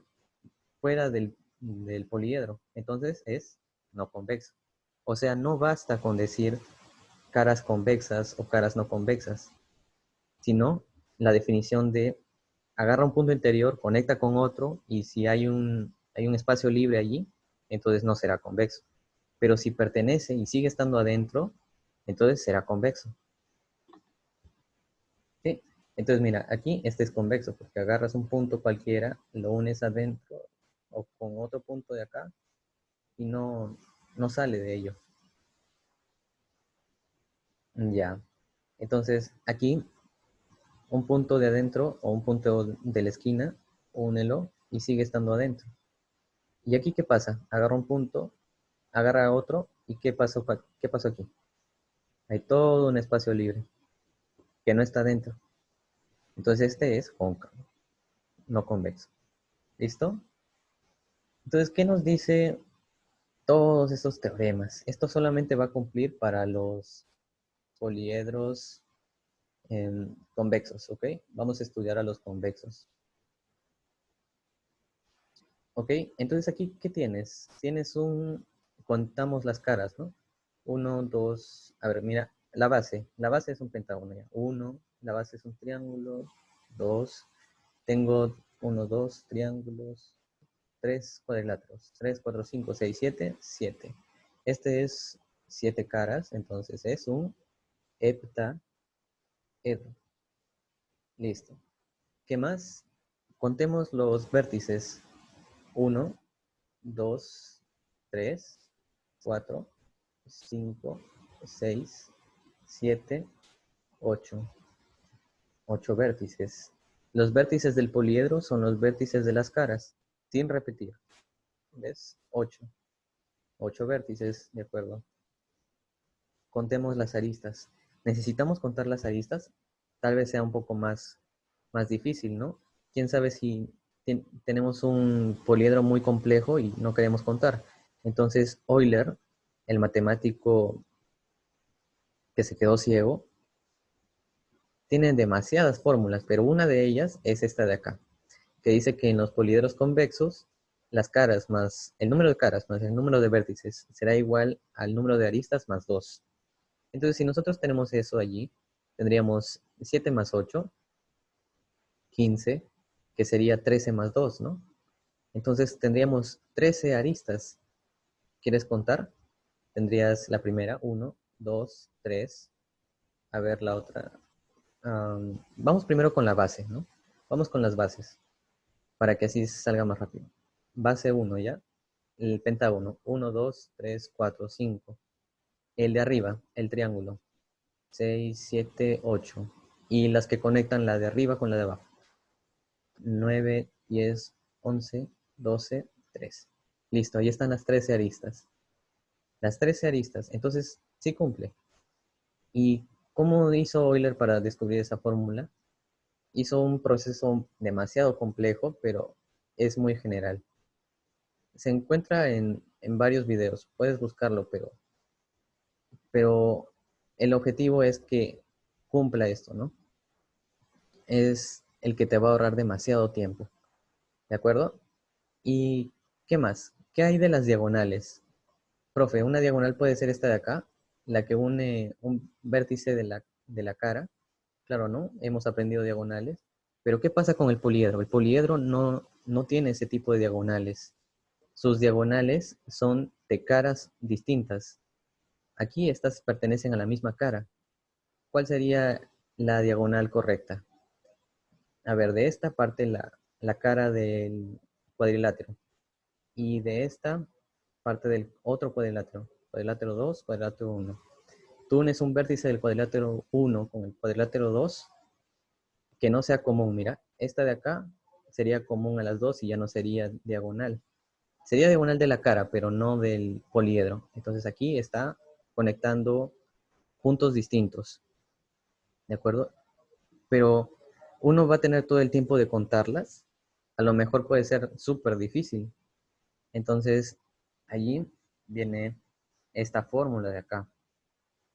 fuera del poliedro. Entonces es no convexo. O sea, no basta con decir caras convexas o caras no convexas, sino la definición de agarra un punto interior, conecta con otro y si hay un espacio libre allí, entonces no será convexo. Pero si pertenece y sigue estando adentro, entonces será convexo. ¿Sí? Entonces mira, aquí este es convexo porque agarras un punto cualquiera, lo unes adentro o con otro punto de acá y no sale de ello. Ya. Entonces aquí un punto de adentro o un punto de la esquina, únelo y sigue estando adentro. ¿Y aquí qué pasa? Agarra un punto, agarra otro y qué pasó aquí? Hay todo un espacio libre que no está dentro. Entonces este es cóncavo, no convexo. ¿Listo? Entonces, ¿qué nos dice todos estos teoremas? Esto solamente va a cumplir para los poliedros convexos, ¿ok? Vamos a estudiar a los convexos. ¿Ok? Entonces aquí, ¿qué tienes? Contamos las caras, ¿no? Uno, dos, a ver, mira, la base es un pentágono ya. Uno, la base es un triángulo, dos, tengo uno, dos triángulos, tres cuadriláteros, tres, cuatro, cinco, seis, siete, siete. Este es siete caras, entonces es un heptaedro. Listo. ¿Qué más? Contemos los vértices. Uno, 2, 3, 4, 5, 6, 7, 8. 8 vértices. Los vértices del poliedro son los vértices de las caras, sin repetir. ¿Ves? 8. 8 vértices, de acuerdo. Contemos las aristas. ¿Necesitamos contar las aristas? Tal vez sea un poco más difícil, ¿no? ¿Quién sabe si tenemos un poliedro muy complejo y no queremos contar? Entonces, Euler, el matemático que se quedó ciego, tiene demasiadas fórmulas, pero una de ellas es esta de acá, que dice que en los poliedros convexos, las caras más el número de caras más el número de vértices será igual al número de aristas más 2. Entonces, si nosotros tenemos eso allí, tendríamos 7 más 8, 15, que sería 13 más 2, ¿no? Entonces, tendríamos 13 aristas. ¿Quieres contar? Tendrías la primera, 1, 2, 3. A ver la otra. Vamos primero con la base, ¿no? Vamos con las bases, para que así salga más rápido. Base 1, ¿ya? El pentágono, 1, 2, 3, 4, 5. El de arriba, el triángulo, 6, 7, 8. Y las que conectan la de arriba con la de abajo. 9, 10, 11, 12, 13. Listo, ahí están las 13 aristas. Las 13 aristas, entonces sí cumple. ¿Y cómo hizo Euler para descubrir esa fórmula? Hizo un proceso demasiado complejo, pero es muy general. Se encuentra en varios videos, puedes buscarlo, pero el objetivo es que cumpla esto, ¿no? Es el que te va a ahorrar demasiado tiempo, ¿de acuerdo? ¿Y qué más? ¿Qué hay de las diagonales? Profe, una diagonal puede ser esta de acá, la que une un vértice de la cara. Claro, ¿no? Hemos aprendido diagonales. Pero ¿qué pasa con el poliedro? El poliedro no tiene ese tipo de diagonales. Sus diagonales son de caras distintas. Aquí estas pertenecen a la misma cara. ¿Cuál sería la diagonal correcta? A ver, de esta parte la cara del cuadrilátero. Y de esta parte del otro cuadrilátero. Cuadrilátero 2, cuadrilátero 1. tú unes un vértice del cuadrilátero 1 con el cuadrilátero 2, que no sea común. Mira, esta de acá sería común a las dos y ya no sería diagonal. Sería diagonal de la cara, pero no del poliedro. Entonces aquí está conectando puntos distintos, ¿de acuerdo? Pero uno va a tener todo el tiempo de contarlas. A lo mejor puede ser súper difícil. Entonces, allí viene esta fórmula de acá,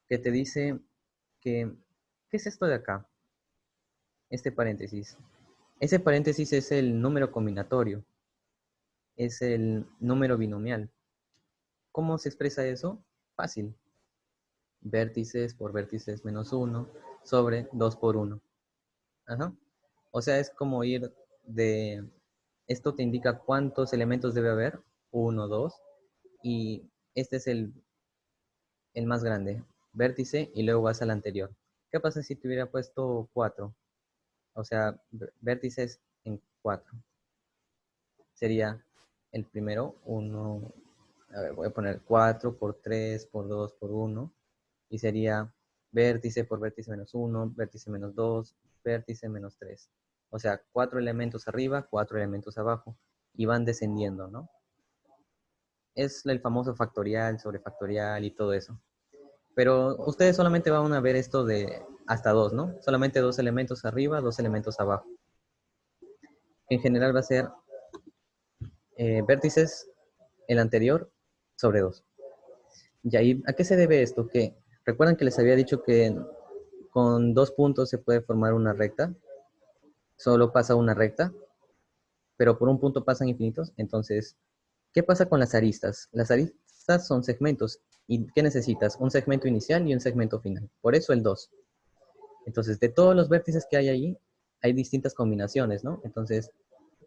que te dice que, ¿qué es esto de acá? Este paréntesis. Ese paréntesis es el número combinatorio, es el número binomial. ¿Cómo se expresa eso? Fácil. Vértices por vértices menos 1 sobre 2 por 1. Ajá. O sea, es como ir de... Esto te indica cuántos elementos debe haber. 1, 2. Y este es el más grande. Vértice y luego vas al anterior. ¿Qué pasa si te hubiera puesto 4? O sea, vértices en 4. Sería el primero, 1, a ver, voy a poner 4 por 3 por 2 por 1. Y sería vértice por vértice menos 1, vértice menos 2, vértice menos 3. O sea, 4 elementos arriba, 4 elementos abajo. Y van descendiendo, ¿no? Es el famoso factorial sobre factorial y todo eso. Pero ustedes solamente van a ver esto de hasta 2, ¿no? Solamente 2 elementos arriba, 2 elementos abajo. En general va a ser vértices el anterior sobre 2. Y ahí, ¿a qué se debe esto? Que recuerdan que les había dicho que con 2 puntos se puede formar una recta. Solo pasa una recta, pero por un punto pasan infinitos. Entonces, ¿qué pasa con las aristas? Las aristas son segmentos. ¿Y qué necesitas? Un segmento inicial y un segmento final. Por eso el 2. Entonces, de todos los vértices que hay allí, hay distintas combinaciones, ¿no? Entonces,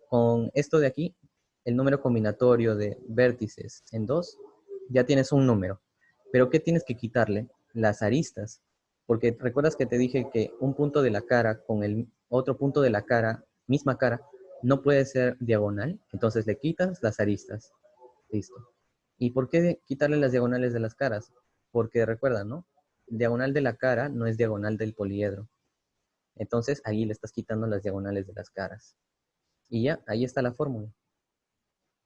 con esto de aquí, el número combinatorio de vértices en 2, ya tienes un número. Pero ¿qué tienes que quitarle? Las aristas. Porque recuerdas que te dije que un punto de la cara con el otro punto de la cara, misma cara, no puede ser diagonal. Entonces le quitas las aristas. Listo. ¿Y por qué quitarle las diagonales de las caras? Porque recuerda, ¿no? Diagonal de la cara no es diagonal del poliedro. Entonces ahí le estás quitando las diagonales de las caras. Y ya, ahí está la fórmula.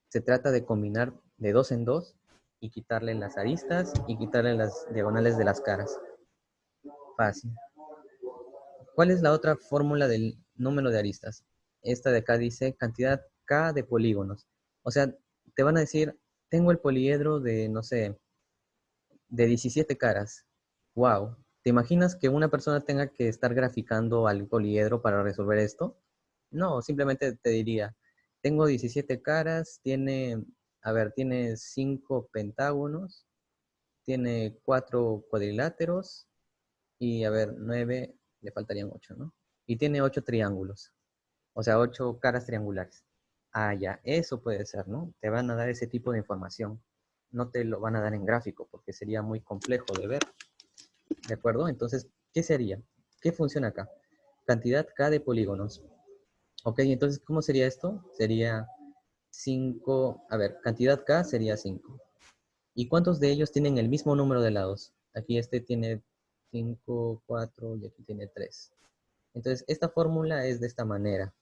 Se trata de combinar de 2 en 2 y quitarle las aristas y quitarle las diagonales de las caras. Fácil. ¿Cuál es la otra fórmula del número de aristas? Esta de acá dice cantidad K de polígonos. O sea, te van a decir, tengo el poliedro de, no sé, de 17 caras. Wow. ¿Te imaginas que una persona tenga que estar graficando al poliedro para resolver esto? No, simplemente te diría, tengo 17 caras, tiene, a ver, tiene 5 pentágonos, tiene 4 cuadriláteros y, a ver, 9, le faltarían 8, ¿no? Y tiene 8 triángulos, o sea, 8 caras triangulares. Ah, ya, eso puede ser, ¿no? Te van a dar ese tipo de información. No te lo van a dar en gráfico porque sería muy complejo de ver, ¿de acuerdo? Entonces, ¿qué sería? ¿Qué funciona acá? Cantidad K de polígonos. Ok, entonces, ¿cómo sería esto? Sería 5, a ver, cantidad K sería 5. ¿Y cuántos de ellos tienen el mismo número de lados? Aquí este tiene 5, 4 y aquí tiene 3. Entonces, esta fórmula es de esta manera.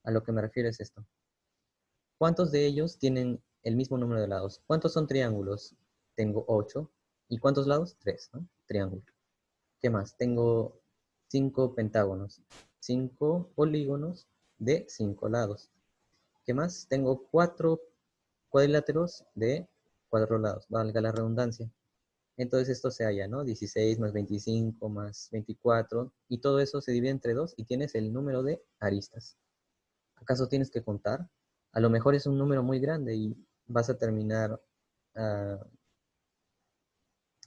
A lo que me refiero es esto. ¿Cuántos de ellos tienen el mismo número de lados? ¿Cuántos son triángulos? Tengo 8. ¿Y cuántos lados? 3, ¿no? Triángulo. ¿Qué más? Tengo 5 pentágonos. 5 polígonos de 5 lados. ¿Qué más? Tengo 4 cuadriláteros de 4 lados, valga la redundancia. Entonces esto se halla, ¿no? 16 más 25 más 24, y todo eso se divide entre 2 y tienes el número de aristas. ¿Acaso tienes que contar? A lo mejor es un número muy grande y vas a terminar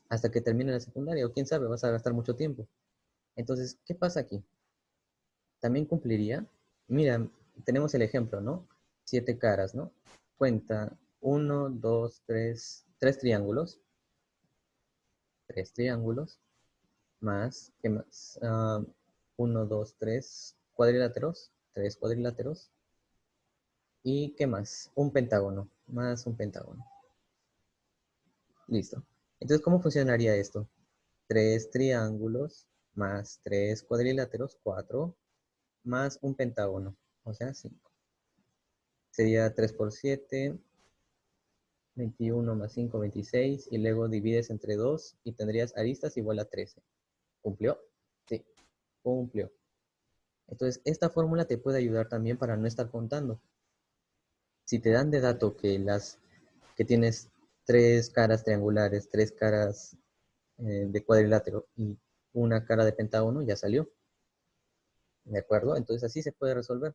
hasta que termine la secundaria, o quién sabe, vas a gastar mucho tiempo. Entonces, ¿qué pasa aquí? También cumpliría, mira, tenemos el ejemplo, ¿no? 7 caras, ¿no? Cuenta 1, 2, 3, 3 triángulos, 3 triángulos, más, ¿qué más? 1, 2, 3 cuadriláteros, 3 cuadriláteros, y ¿qué más? Un pentágono, más un pentágono. Listo. Entonces, ¿cómo funcionaría esto? 3 triángulos más 3 cuadriláteros, 4, más un pentágono, o sea, 5. Sería 3 por 7, 21 más 5, 26, y luego divides entre 2 y tendrías aristas igual a 13. ¿Cumplió? Sí, cumplió. Entonces, esta fórmula te puede ayudar también para no estar contando. Si te dan de dato que tienes 3 caras triangulares, 3 caras de cuadrilátero y una cara de pentágono, ya salió. ¿De acuerdo? Entonces así se puede resolver.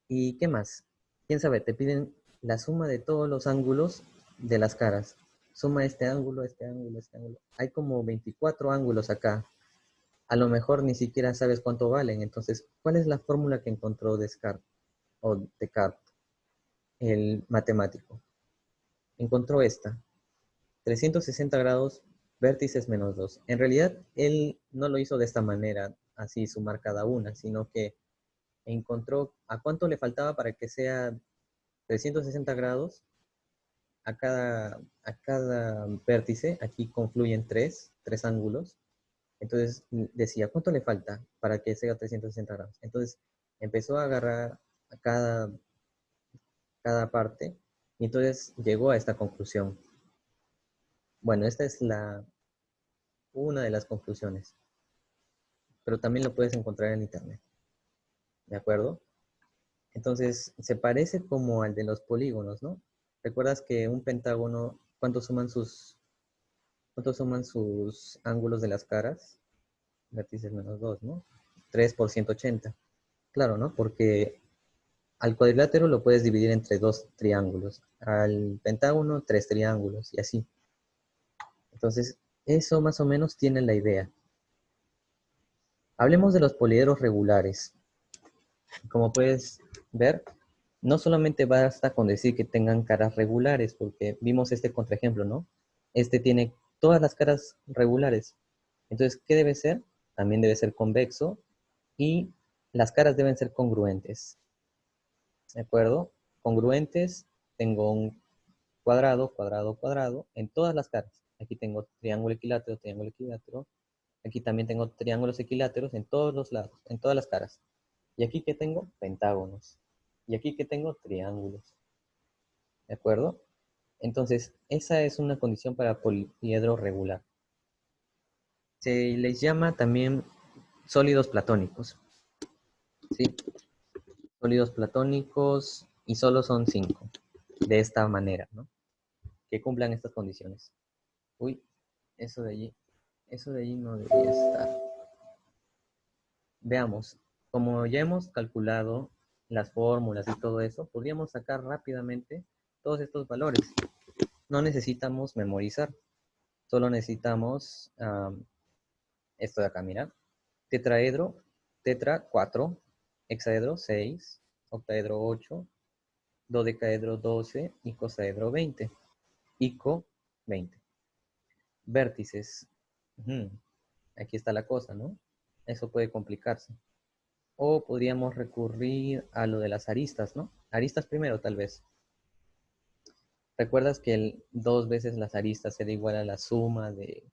¿Y qué más? ¿Quién sabe? Te piden la suma de todos los ángulos de las caras. Suma este ángulo, este ángulo, este ángulo. Hay como 24 ángulos acá. A lo mejor ni siquiera sabes cuánto valen. Entonces, ¿cuál es la fórmula que encontró Descartes o Descartes, el matemático? Encontró esta. 360 grados, vértices menos 2. En realidad, él no lo hizo de esta manera, así sumar cada una, sino que encontró a cuánto le faltaba para que sea 360 grados a cada vértice. Aquí confluyen tres ángulos. Entonces decía, ¿cuánto le falta para que sea 360 grados? Entonces empezó a agarrar a cada parte y entonces llegó a esta conclusión. Bueno, esta es una de las conclusiones, pero también lo puedes encontrar en internet. ¿De acuerdo? Entonces, se parece como al de los polígonos, ¿no? ¿Recuerdas que un pentágono, cuántos suman sus ángulos de las caras? Vértices menos 2, ¿no? 3 por 180. Claro, ¿no? Porque al cuadrilátero lo puedes dividir entre 2 triángulos. Al pentágono, 3 triángulos y así. Entonces, eso más o menos tiene la idea. Hablemos de los poliedros regulares. Como puedes ver, no solamente basta con decir que tengan caras regulares, porque vimos este contraejemplo, ¿no? Este tiene todas las caras regulares. Entonces, ¿qué debe ser? También debe ser convexo y las caras deben ser congruentes. ¿De acuerdo? Congruentes, tengo un cuadrado, cuadrado, cuadrado en todas las caras. Aquí tengo triángulo equilátero, triángulo equilátero. Aquí también tengo triángulos equiláteros en todos los lados, en todas las caras. Y aquí que tengo pentágonos. Y aquí que tengo triángulos. ¿De acuerdo? Entonces, esa es una condición para poliedro regular. Se les llama también sólidos platónicos. ¿Sí? Sólidos platónicos y solo son 5. De esta manera, ¿no? Que cumplan estas condiciones. Uy, eso de allí no debería estar. Veamos, como ya hemos calculado las fórmulas y todo eso, podríamos sacar rápidamente todos estos valores. No necesitamos memorizar, solo necesitamos esto de acá, mira. Tetraedro, tetra 4, hexaedro 6, octaedro 8, dodecaedro 12, icosaedro 20, ico 20. Vértices. Aquí está la cosa, ¿no? Eso puede complicarse. O podríamos recurrir a lo de las aristas, ¿no? Aristas primero, tal vez. ¿Recuerdas que dos veces las aristas era igual a la suma de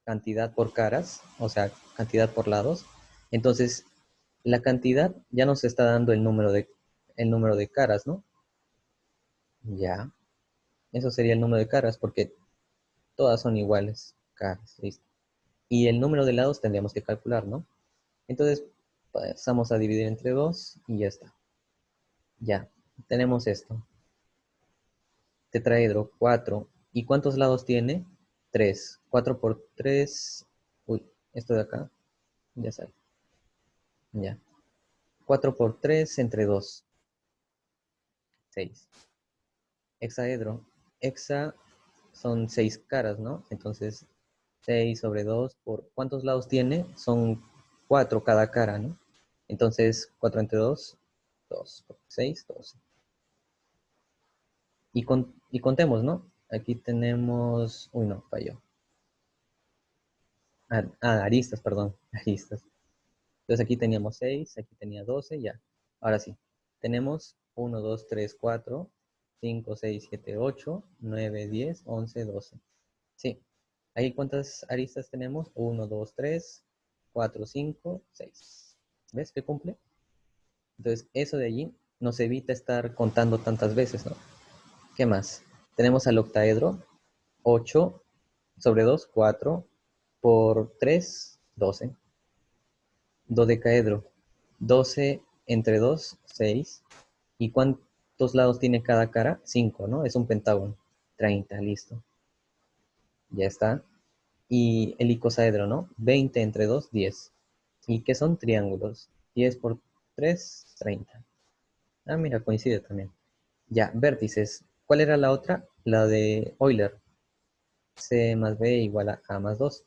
cantidad por caras? O sea, cantidad por lados. Entonces, la cantidad ya nos está dando el número de caras, ¿no? Ya. Eso sería el número de caras porque todas son iguales. Caras, listo. Y el número de lados tendríamos que calcular, ¿no? Entonces, pasamos a dividir entre 2 y ya está. Ya, tenemos esto. Tetraedro 4. ¿Y cuántos lados tiene? 3. 4 por 3. Uy, esto de acá. Ya sale. Ya. 4 por 3 entre 2. 6. Hexaedro. Hexa son 6 caras, ¿no? Entonces, 6 sobre 2 por... ¿Cuántos lados tiene? Son 4 cada cara, ¿no? Entonces, 4 entre 2, 2. 6, 12. Y contemos, ¿no? Aquí tenemos... Uy, no, falló. Aristas, perdón. Aristas. Entonces aquí teníamos 6, aquí tenía 12, ya. Ahora sí. Tenemos 1, 2, 3, 4, 5, 6, 7, 8, 9, 10, 11, 12. Sí. Ahí, ¿cuántas aristas tenemos? 1, 2, 3, 4, 5, 6. ¿Ves que cumple? Entonces, eso de allí nos evita estar contando tantas veces, ¿no? ¿Qué más? Tenemos al octaedro, 8 sobre 2, 4, por 3, 12. Dodecaedro, 12 entre 2, 6. ¿Y cuántos lados tiene cada cara? 5, ¿no? Es un pentágono. 30, listo. Ya está. Y el icosaedro, ¿no? 20 entre 2, 10. ¿Y qué son? Triángulos. 10 por 3, 30. Ah, mira, coincide también. Ya, vértices. ¿Cuál era la otra? La de Euler. C más B igual a A más 2.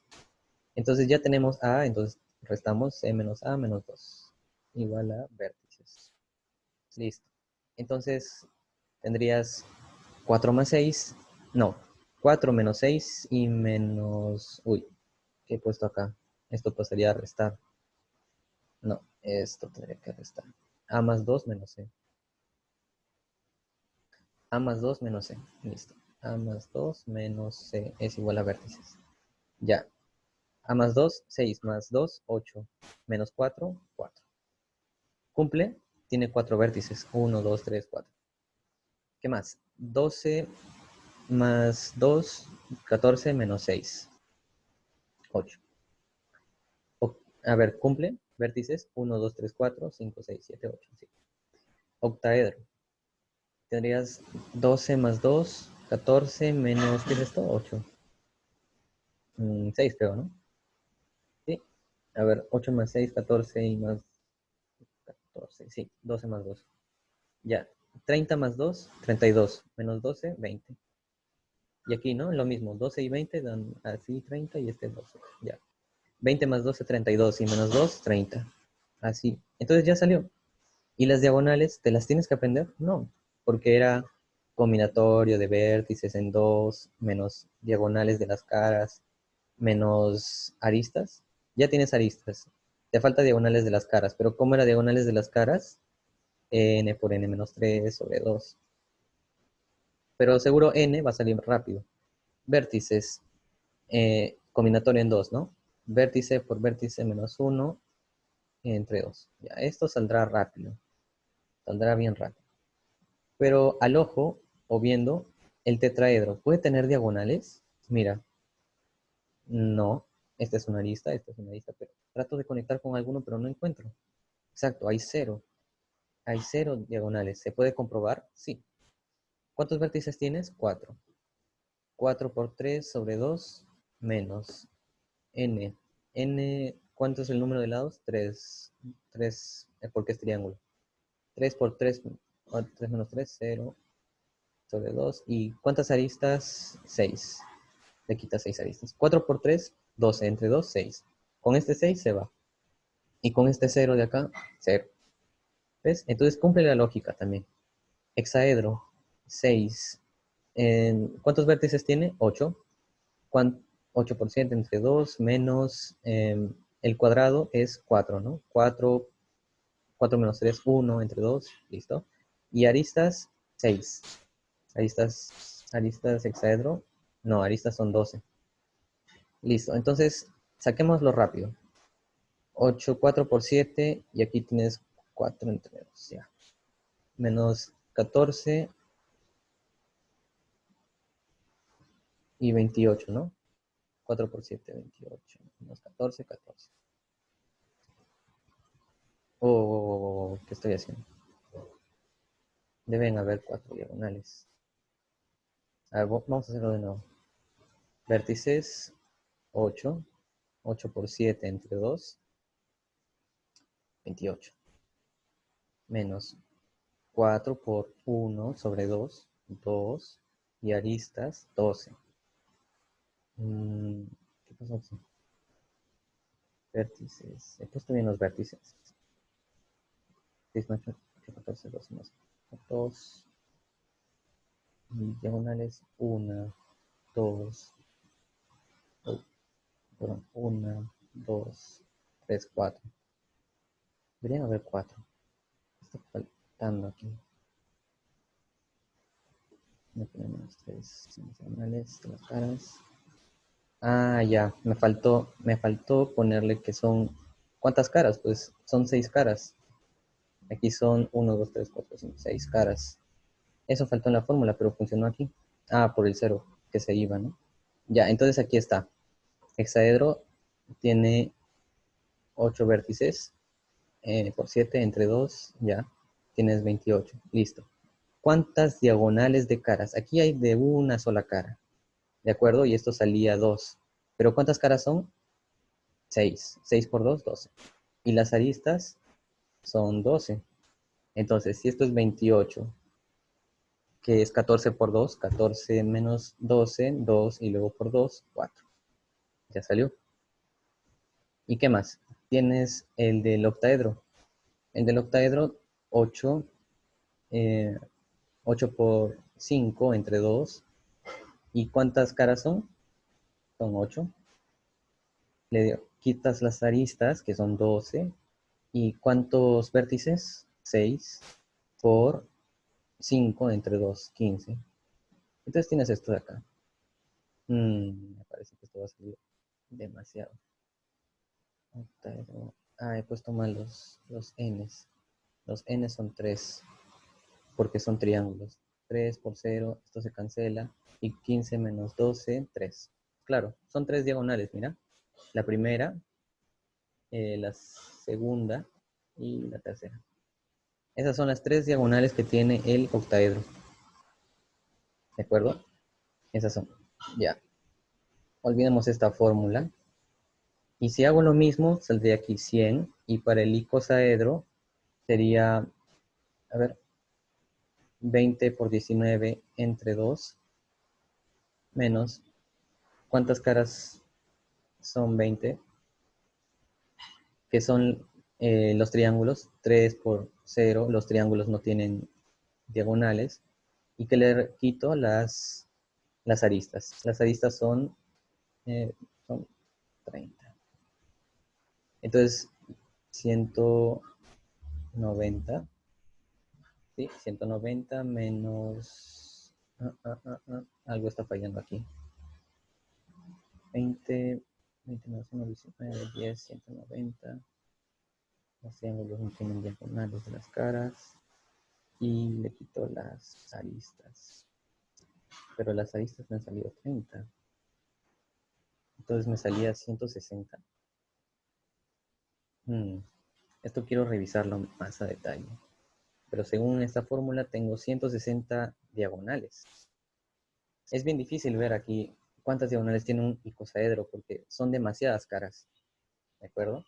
Entonces ya tenemos A, entonces restamos C menos A menos 2. Igual a vértices. Listo. Entonces tendrías 4 más 6. No, 4 menos 6 y menos... Uy, ¿qué he puesto acá? Esto pasaría a restar. No, esto tendría que restar. A más 2 menos C. A más 2 menos C. Listo. A más 2 menos C es igual a vértices. Ya. A más 2, 6 más 2, 8. Menos 4, 4. Cumple, tiene 4 vértices. 1, 2, 3, 4. ¿Qué más? 12 más 2, 14 menos 6, 8. A ver, cumple, vértices. 1, 2, 3, 4, 5, 6, 7, 8. Sí. Octaedro. Tendrías 12 más 2, 14 menos, ¿qué es esto? 8. 6 creo, ¿no? Sí. A ver, 8 más 6, 14 y más 14. Sí, 12 más 2. Ya. 30 más 2, 32. Menos 12, 20. Y aquí, ¿no? Lo mismo. 12 y 20 dan así 30 y este 12. Ya. 20 más 12, 32. Y menos 2, 30. Así. Entonces ya salió. ¿Y las diagonales te las tienes que aprender? No. Porque era combinatorio de vértices en 2, menos diagonales de las caras, menos aristas. Ya tienes aristas. Te falta diagonales de las caras. Pero ¿cómo era diagonales de las caras? N por n menos 3 sobre 2. Pero seguro n va a salir rápido. Vértices, combinatorio en 2, ¿no? Vértice por vértice menos 1 entre 2. Ya, esto saldrá rápido. Saldrá bien rápido. Pero al ojo, o viendo, el tetraedro, ¿puede tener diagonales? Mira, no. Esta es una arista, pero trato de conectar con alguno, pero no encuentro. Exacto, hay cero. Hay cero diagonales. ¿Se puede comprobar? Sí. ¿Cuántos vértices tienes? 4. 4 por 3 sobre 2 menos n. N, ¿cuánto es el número de lados? 3. 3, porque es triángulo. 3 por 3, 3 menos 3, 0 sobre 2. ¿Y cuántas aristas? 6. Le quita 6 aristas. 4 por 3, 12. Entre 2, 6. Con este 6 se va. Y con este 0 de acá, 0. ¿Ves? Entonces cumple la lógica también. Hexaedro, 6. ¿Cuántos vértices tiene? 8. 8% entre 2 menos el cuadrado es 4, ¿no? 4, 4 menos 3, 1 entre 2, listo. Y aristas, 6. Aristas hexaedro, no, aristas son 12. Listo, entonces saquémoslo rápido. 8, 4 por 7, y aquí tienes 4 entre 2, ya. Menos 14 y 28, ¿no? 4 por 7, 28. Menos 14, 14. Oh, ¿qué estoy haciendo? Deben haber 4 diagonales. A ver, vamos a hacerlo de nuevo. Vértices 8. 8 por 7 entre 2. 28. Menos 4 por 1 sobre 2. 2. Y aristas 12. ¿Qué pasó aquí? Vértices. He puesto bien los vértices. 6 más 8, 14, 12 más 2. Y diagonales 1, 2. 1, 2, 3, 4. Deberían haber 4. Está faltando aquí. Me ponemos 3 diagonales de las caras. Ah, ya, me faltó ponerle que son, ¿cuántas caras? Pues son 6 caras. Aquí son uno, 2, 3, 4, 5, 6 caras. Eso faltó en la fórmula, pero funcionó aquí. Ah, por el cero que se iba, ¿no? Ya, entonces aquí está. Hexaedro tiene 8 vértices por 7 entre 2, ya. Tienes 28. Listo. ¿Cuántas diagonales de caras? Aquí hay de una sola cara. ¿De acuerdo? Y esto salía 2. ¿Pero cuántas caras son? 6. 6 por 2, 12. Y las aristas son 12. Entonces, si esto es 28, que es 14 por 2, 14 menos 12, 2 y luego por 2, 4. Ya salió. ¿Y qué más? Tienes el del octaedro. El del octaedro, 8, eh, 8 por 5 entre 2. ¿Y cuántas caras son? Son 8. Quitas las aristas, que son 12. ¿Y cuántos vértices? 6 por 5 entre 2, 15. Entonces tienes esto de acá. Me parece que esto va a salir demasiado. Octaedro. Ah, he puesto mal los n's. Los n son 3 porque son triángulos. 3 por 0, esto se cancela. Y 15 menos 12, 3. Claro, son 3 diagonales, mira. La primera, la segunda y la tercera. Esas son las 3 diagonales que tiene el octaedro. ¿De acuerdo? Esas son. Ya. Olvidemos esta fórmula. Y si hago lo mismo, saldría aquí 100. Y para el icosaedro sería, a ver, 20 por 19 entre 2 menos, ¿cuántas caras son 20? Que son los triángulos, 3 por 0, los triángulos no tienen diagonales, y que le quito las aristas. Las aristas son 30. Entonces, 190, ¿sí? 190 menos... algo está fallando aquí. 20, 20 menos 1, 19, 10, 190. Los triángulos no tienen diagonales de las caras. Y le quito las aristas. Pero las aristas me han salido 30. Entonces me salía 160. Esto quiero revisarlo más a detalle. Pero según esta fórmula tengo 160 diagonales. Es bien difícil ver aquí cuántas diagonales tiene un icosaedro porque son demasiadas caras. ¿De acuerdo?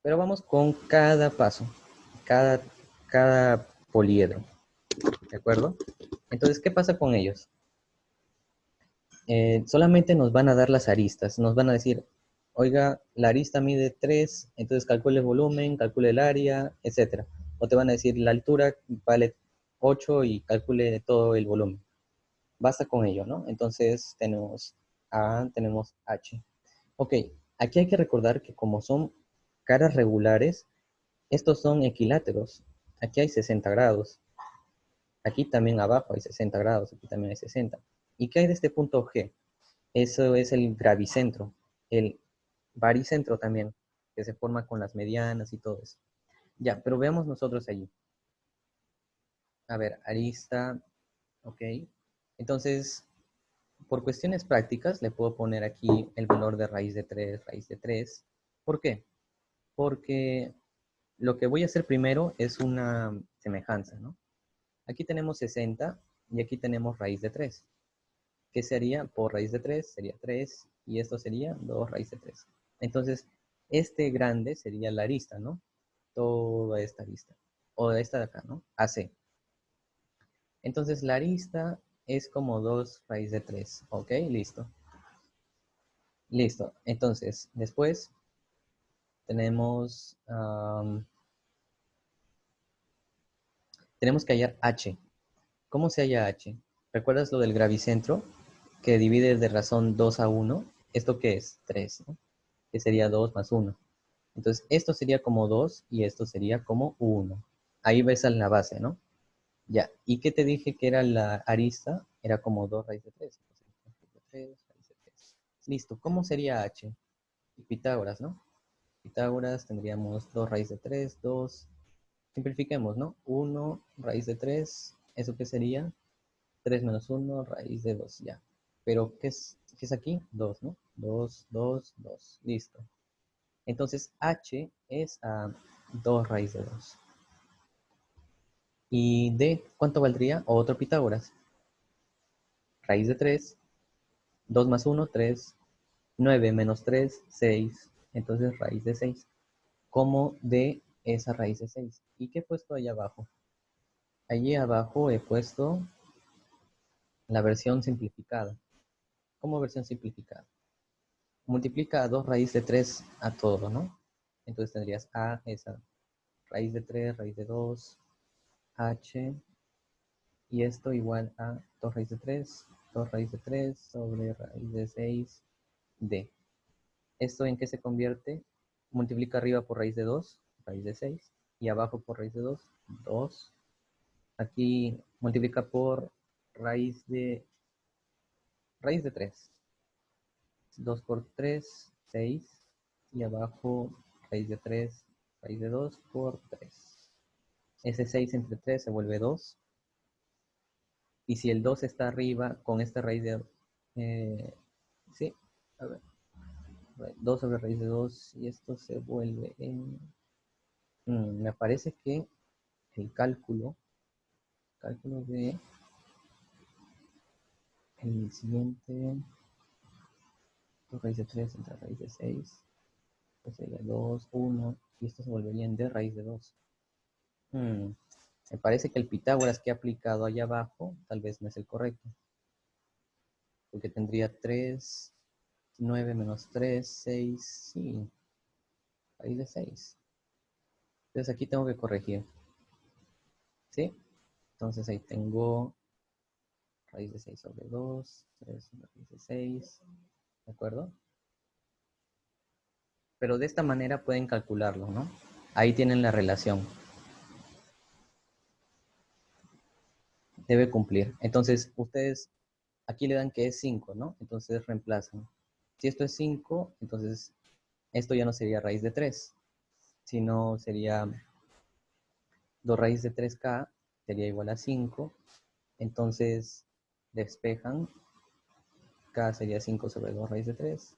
Pero vamos con cada paso, cada poliedro. ¿De acuerdo? Entonces, ¿qué pasa con ellos? Solamente nos van a dar las aristas. Nos van a decir, oiga, la arista mide 3, entonces calcule el volumen, calcule el área, etc. O te van a decir, la altura vale 8 y calcule todo el volumen. Basta con ello, ¿no? Entonces tenemos A, tenemos H. Ok, aquí hay que recordar que como son caras regulares, estos son equiláteros. Aquí hay 60 grados. Aquí también abajo hay 60 grados. Aquí también hay 60. ¿Y qué hay de este punto G? Eso es el gravicentro. El baricentro también, que se forma con las medianas y todo eso. Ya, pero veamos nosotros allí. A ver, arista, ok. Entonces, por cuestiones prácticas, le puedo poner aquí el valor de raíz de 3, raíz de 3. ¿Por qué? Porque lo que voy a hacer primero es una semejanza, ¿no? Aquí tenemos 60 y aquí tenemos raíz de 3. ¿Qué sería? Por raíz de 3 sería 3 y esto sería 2 raíz de 3. Entonces, este grande sería la arista, ¿no? Toda esta arista. O esta de acá, ¿no? AC. Entonces, la arista es como 2 raíz de 3. ¿Ok? Listo. Listo. Entonces, después tenemos que hallar H. ¿Cómo se halla H? ¿Recuerdas lo del gravicentro? Que divide de razón 2 a 1. ¿Esto qué es? 3, ¿no? Que sería 2 más 1. Entonces, esto sería como 2 y esto sería como 1. Ahí ves a la base, ¿no? Ya. ¿Y qué te dije que era la arista? Era como 2 raíz de 3. Listo. ¿Cómo sería h? Pitágoras, ¿no? Pitágoras tendríamos 2 raíz de 3, 2. Simplifiquemos, ¿no? 1 raíz de 3. ¿Eso qué sería? 3 menos 1 raíz de 2, ya. Pero, qué es aquí? 2, ¿no? 2, 2, 2. Listo. Entonces, h es a 2 raíz de 2. ¿Y d cuánto valdría? Otro Pitágoras. Raíz de 3. 2 más 1, 3. 9 menos 3, 6. Entonces, raíz de 6. ¿Cómo d es a raíz de 6? ¿Y qué he puesto ahí abajo? Allí abajo he puesto la versión simplificada. ¿Cómo versión simplificada? Multiplica a 2 raíz de 3 a todo, ¿no? Entonces tendrías a esa raíz de 3, raíz de 2, h, y esto igual a 2 raíz de 3, 2 raíz de 3 sobre raíz de 6, d. ¿Esto en qué se convierte? Multiplica arriba por raíz de 2, raíz de 6, y abajo por raíz de 2, 2. Aquí multiplica por raíz de 3. 2 por 3, 6. Y abajo raíz de 3, raíz de 2 por 3. Ese 6 entre 3 se vuelve 2. Y si el 2 está arriba con esta raíz de... sí, a ver. 2 sobre raíz de 2 y esto se vuelve en... me parece que el cálculo de el siguiente... 2 raíz de 3 entre raíz de 6. Pues sería 2, 1. Y esto se volvería en d raíz de 2. Me parece que el Pitágoras que he aplicado allá abajo tal vez no es el correcto. Porque tendría 3, 9 menos 3, 6, sí, raíz de 6. Entonces aquí tengo que corregir, ¿sí? Entonces ahí tengo raíz de 6 sobre 2, 3 raíz de 6, ¿de acuerdo? Pero de esta manera pueden calcularlo, ¿no? Ahí tienen la relación. Debe cumplir. Entonces ustedes aquí le dan que es 5, ¿no? Entonces reemplazan. Si esto es 5, entonces esto ya no sería raíz de 3, sino sería 2 raíz de 3k, sería igual a 5. Entonces despejan, k sería 5 sobre 2 raíz de 3.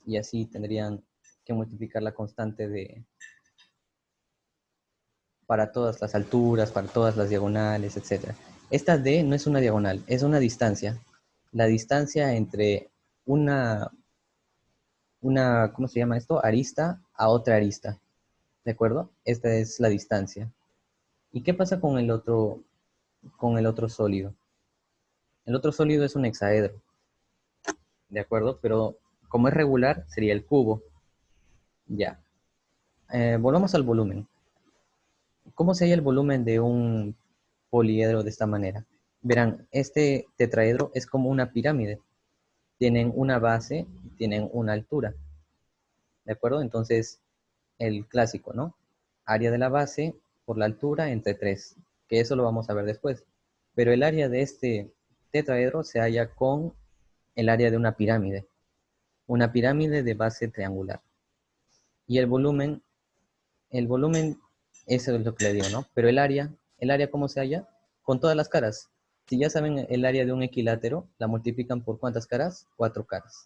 Y así tendrían que multiplicar la constante para todas las alturas, para todas las diagonales, etc. Esta d no es una diagonal, es una distancia. La distancia entre ¿cómo se llama esto? Arista a otra arista. ¿De acuerdo? Esta es la distancia. ¿Y qué pasa con el otro sólido? El otro sólido es un hexaedro. ¿De acuerdo? Pero como es regular, sería el cubo. Ya. Volvamos al volumen. ¿Cómo sería el volumen de un poliedro de esta manera? Verán, este tetraedro es como una pirámide. Tienen una base, tienen una altura. ¿De acuerdo? Entonces, el clásico, ¿no? Área de la base por la altura entre 3, que eso lo vamos a ver después. Pero el área de este tetraedro se halla con el área de una pirámide de base triangular. Y el volumen, eso es lo que le digo, ¿no? Pero el área ¿cómo se halla? Con todas las caras. Si ya saben el área de un equilátero, la multiplican por ¿cuántas caras? 4 caras.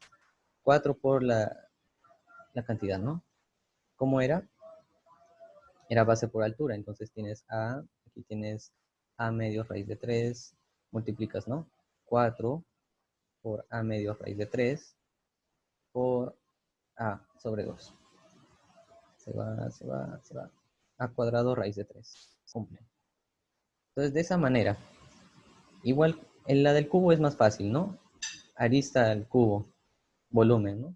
4 por la cantidad, ¿no? ¿Cómo era? Era base por altura, entonces tienes aquí tienes a medio raíz de 3, multiplicas, ¿no? 4 por a medio raíz de 3 por a sobre 2. Se va, se va, se va. A cuadrado raíz de 3. Cumple. Entonces, de esa manera, igual en la del cubo es más fácil, ¿no? Arista al cubo, volumen, ¿no?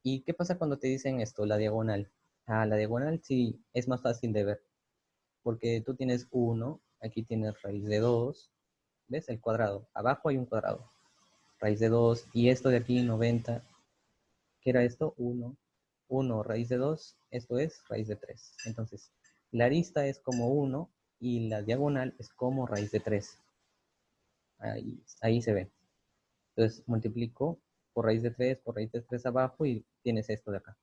¿Y qué pasa cuando te dicen esto, la diagonal? La diagonal sí es más fácil de ver, porque tú tienes 1, aquí tienes raíz de 2, ¿ves? El cuadrado, abajo hay un cuadrado, raíz de 2, y esto de aquí 90, ¿qué era esto? 1, 1 raíz de 2, esto es raíz de 3. Entonces, la arista es como 1 y la diagonal es como raíz de 3. Ahí se ve. Entonces multiplico por raíz de 3, por raíz de 3 abajo y tienes esto de acá.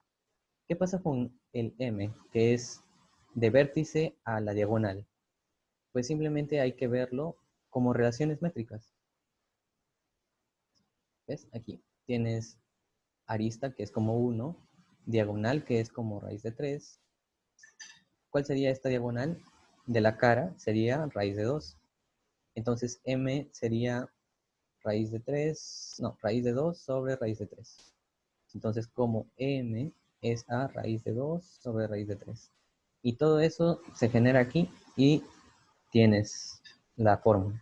¿Qué pasa con el m, que es de vértice a la diagonal? Pues simplemente hay que verlo como relaciones métricas. ¿Ves? Aquí tienes arista, que es como 1, diagonal, que es como raíz de 3. ¿Cuál sería esta diagonal? De la cara sería raíz de 2. Entonces m sería raíz de 3, no, raíz de 2 sobre raíz de 3. Entonces como m es a raíz de 2 sobre raíz de 3. Y todo eso se genera aquí y tienes la fórmula.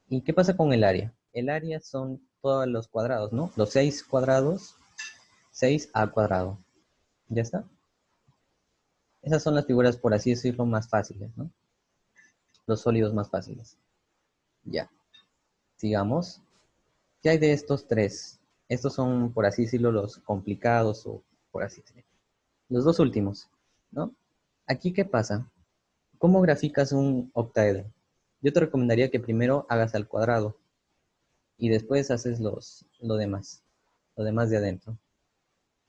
¿Y qué pasa con el área? El área son todos los cuadrados, ¿no? Los 6 cuadrados, 6a cuadrado. ¿Ya está? Esas son las figuras, por así decirlo, más fáciles, ¿no? Los sólidos más fáciles. Ya. Sigamos. ¿Qué hay de estos tres? Estos son, por así decirlo, los complicados o por así decirlo. Los dos últimos, ¿no? Aquí, ¿qué pasa? ¿Cómo graficas un octaedro? Yo te recomendaría que primero hagas al cuadrado y después haces lo demás de adentro,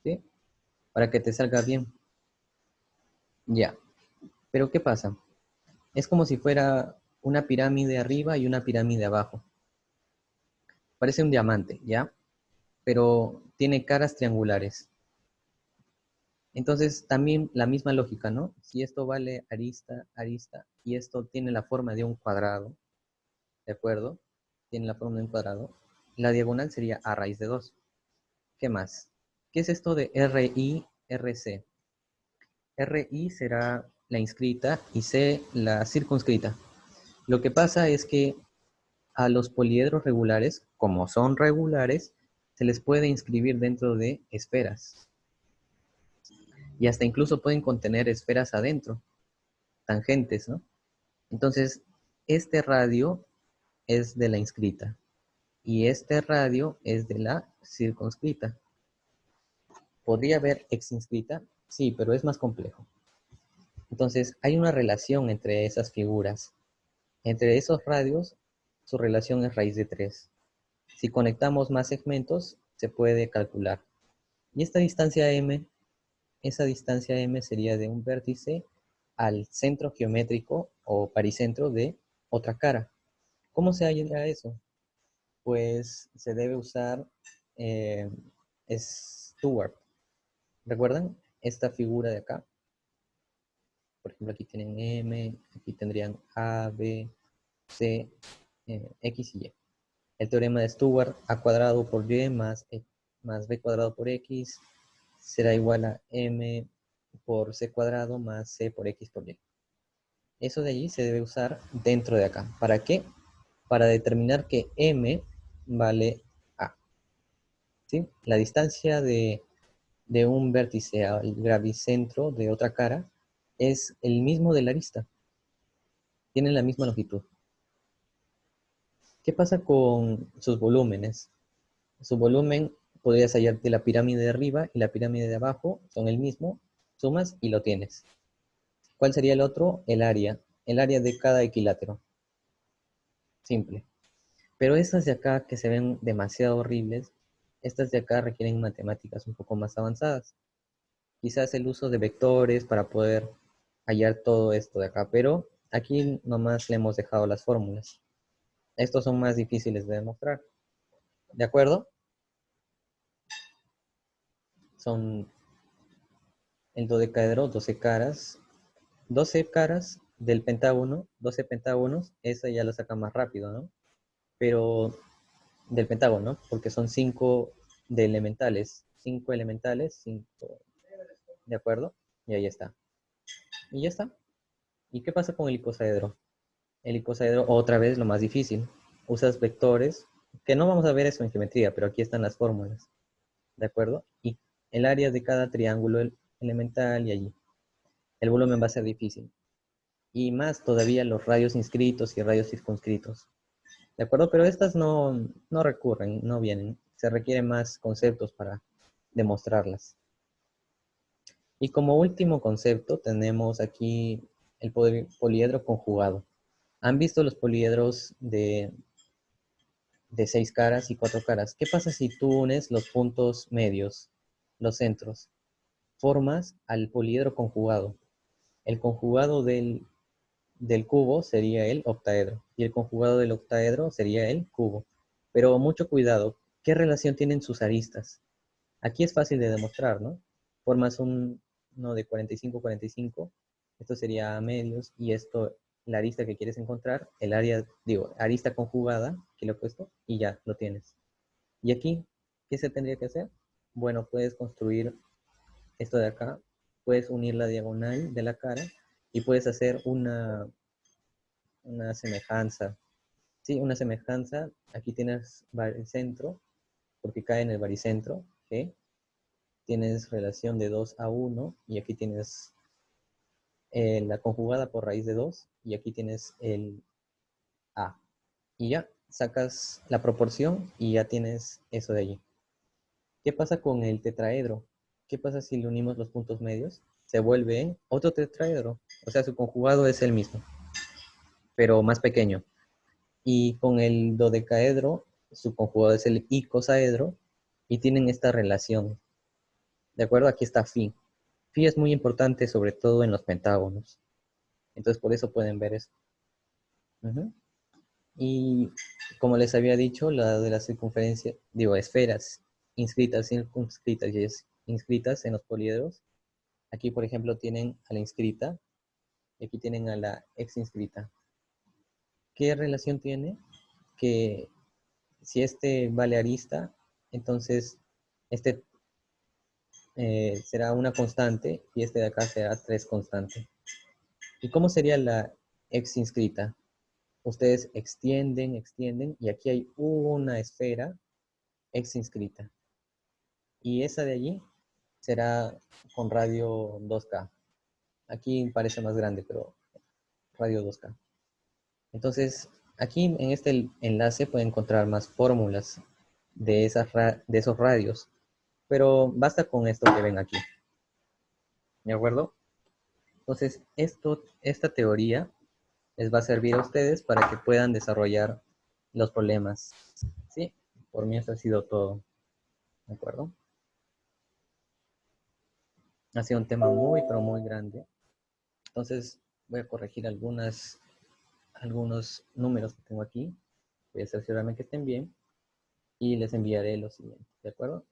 ¿sí? Para que te salga bien. Ya. Pero ¿qué pasa? Es como si fuera una pirámide arriba y una pirámide abajo. Parece un diamante, ¿ya? Pero tiene caras triangulares. Entonces, también la misma lógica, ¿no? Si esto vale arista, arista, y esto tiene la forma de un cuadrado, ¿de acuerdo? Tiene la forma de un cuadrado. La diagonal sería a raíz de 2. ¿Qué más? ¿Qué es esto de RI, RC? RI será la inscrita y C la circunscrita. Lo que pasa es que a los poliedros regulares, como son regulares, se les puede inscribir dentro de esferas. Y hasta incluso pueden contener esferas adentro, tangentes, ¿no? Entonces, este radio es de la inscrita y este radio es de la circunscrita. ¿Podría haber exinscrita? Sí, pero es más complejo. Entonces, hay una relación entre esas figuras. Entre esos radios, su relación es raíz de 3. Si conectamos más segmentos, se puede calcular. Y esta distancia m, esa distancia m sería de un vértice al centro geométrico o paricentro de otra cara. ¿Cómo se halla eso? Pues se debe usar Stewart. ¿Recuerdan esta figura de acá? Por ejemplo, aquí tienen M, aquí tendrían A, B, C, X y Y. El teorema de Stewart, A cuadrado por Y más B cuadrado por X será igual a M por C cuadrado más C por X por Y. Eso de allí se debe usar dentro de acá. ¿Para qué? Para determinar que M vale A. ¿Sí? La distancia de un vértice al gravicentro de otra cara es el mismo de la arista. Tienen la misma longitud. ¿Qué pasa con sus volúmenes? Su volumen podrías hallar de la pirámide de arriba y la pirámide de abajo son el mismo, sumas y lo tienes. ¿Cuál sería el otro? El área de cada equilátero. Simple. Pero estas de acá que se ven demasiado horribles, estas de acá requieren matemáticas un poco más avanzadas. Quizás el uso de vectores para poder hallar todo esto de acá, pero aquí nomás le hemos dejado las fórmulas. Estos son más difíciles de demostrar. ¿De acuerdo? Son el dodecaedro, 12 caras. 12 caras del pentágono, 12 pentágonos, esa ya la saca más rápido, ¿no? Pero del pentágono, porque son 5 de elementales. 5 elementales, 5, ¿de acuerdo? Y ahí está. Y ya está. ¿Y qué pasa con el icosaedro? El icosaedro, otra vez, lo más difícil. Usas vectores, que no vamos a ver eso en geometría, pero aquí están las fórmulas. ¿De acuerdo? Y el área de cada triángulo elemental y allí. El volumen va a ser difícil. Y más todavía los radios inscritos y radios circunscritos. ¿De acuerdo? Pero estas no recurren, no vienen. Se requieren más conceptos para demostrarlas. Y como último concepto tenemos aquí el poliedro conjugado. ¿Han visto los poliedros de 6 caras y 4 caras. ¿Qué pasa si tú unes los puntos medios, los centros? Formas al poliedro conjugado. El conjugado del cubo sería el octaedro y el conjugado del octaedro sería el cubo. Pero mucho cuidado, ¿qué relación tienen sus aristas? Aquí es fácil de demostrar, ¿no? Formas uno de 45, 45, esto sería a medios y esto, la arista que quieres encontrar, el área, digo, arista conjugada, que lo he puesto, y ya, lo tienes. Y aquí, ¿qué se tendría que hacer? Bueno, puedes construir esto de acá, puedes unir la diagonal de la cara y puedes hacer una semejanza. Sí, una semejanza. Aquí tienes baricentro, porque cae en el baricentro, ¿ok? Tienes relación de 2 a 1 y aquí tienes la conjugada por raíz de 2 y aquí tienes el A. Y ya, sacas la proporción y ya tienes eso de allí. ¿Qué pasa con el tetraedro? ¿Qué pasa si le unimos los puntos medios? Se vuelve otro tetraedro. O sea, su conjugado es el mismo, pero más pequeño. Y con el dodecaedro, su conjugado es el icosaedro y tienen esta relación. ¿De acuerdo? Aquí está phi. Phi es muy importante, sobre todo en los pentágonos. Entonces, por eso pueden ver eso. Ujú. Y como les había dicho, la de la circunferencia, digo, esferas inscritas, circunscritas y inscritas en los poliedros. Aquí, por ejemplo, tienen a la inscrita y aquí tienen a la ex inscrita. ¿Qué relación tiene? Que si este vale arista, entonces este será una constante y este de acá será 3 constante. ¿Y cómo sería la ex inscrita? Ustedes extienden, extienden y aquí hay una esfera ex inscrita. Y esa de allí será con radio 2K. Aquí parece más grande, pero radio 2K. Entonces, aquí en este enlace pueden encontrar más fórmulas de esos radios, pero basta con esto que ven aquí. ¿De acuerdo? Entonces, esta teoría les va a servir a ustedes para que puedan desarrollar los problemas. ¿Sí? Por mí eso ha sido todo. ¿De acuerdo? Ha sido un tema muy, pero muy grande. Entonces, voy a corregir algunos números que tengo aquí. Voy a cerciorarme que estén bien y les enviaré lo siguiente. ¿De acuerdo?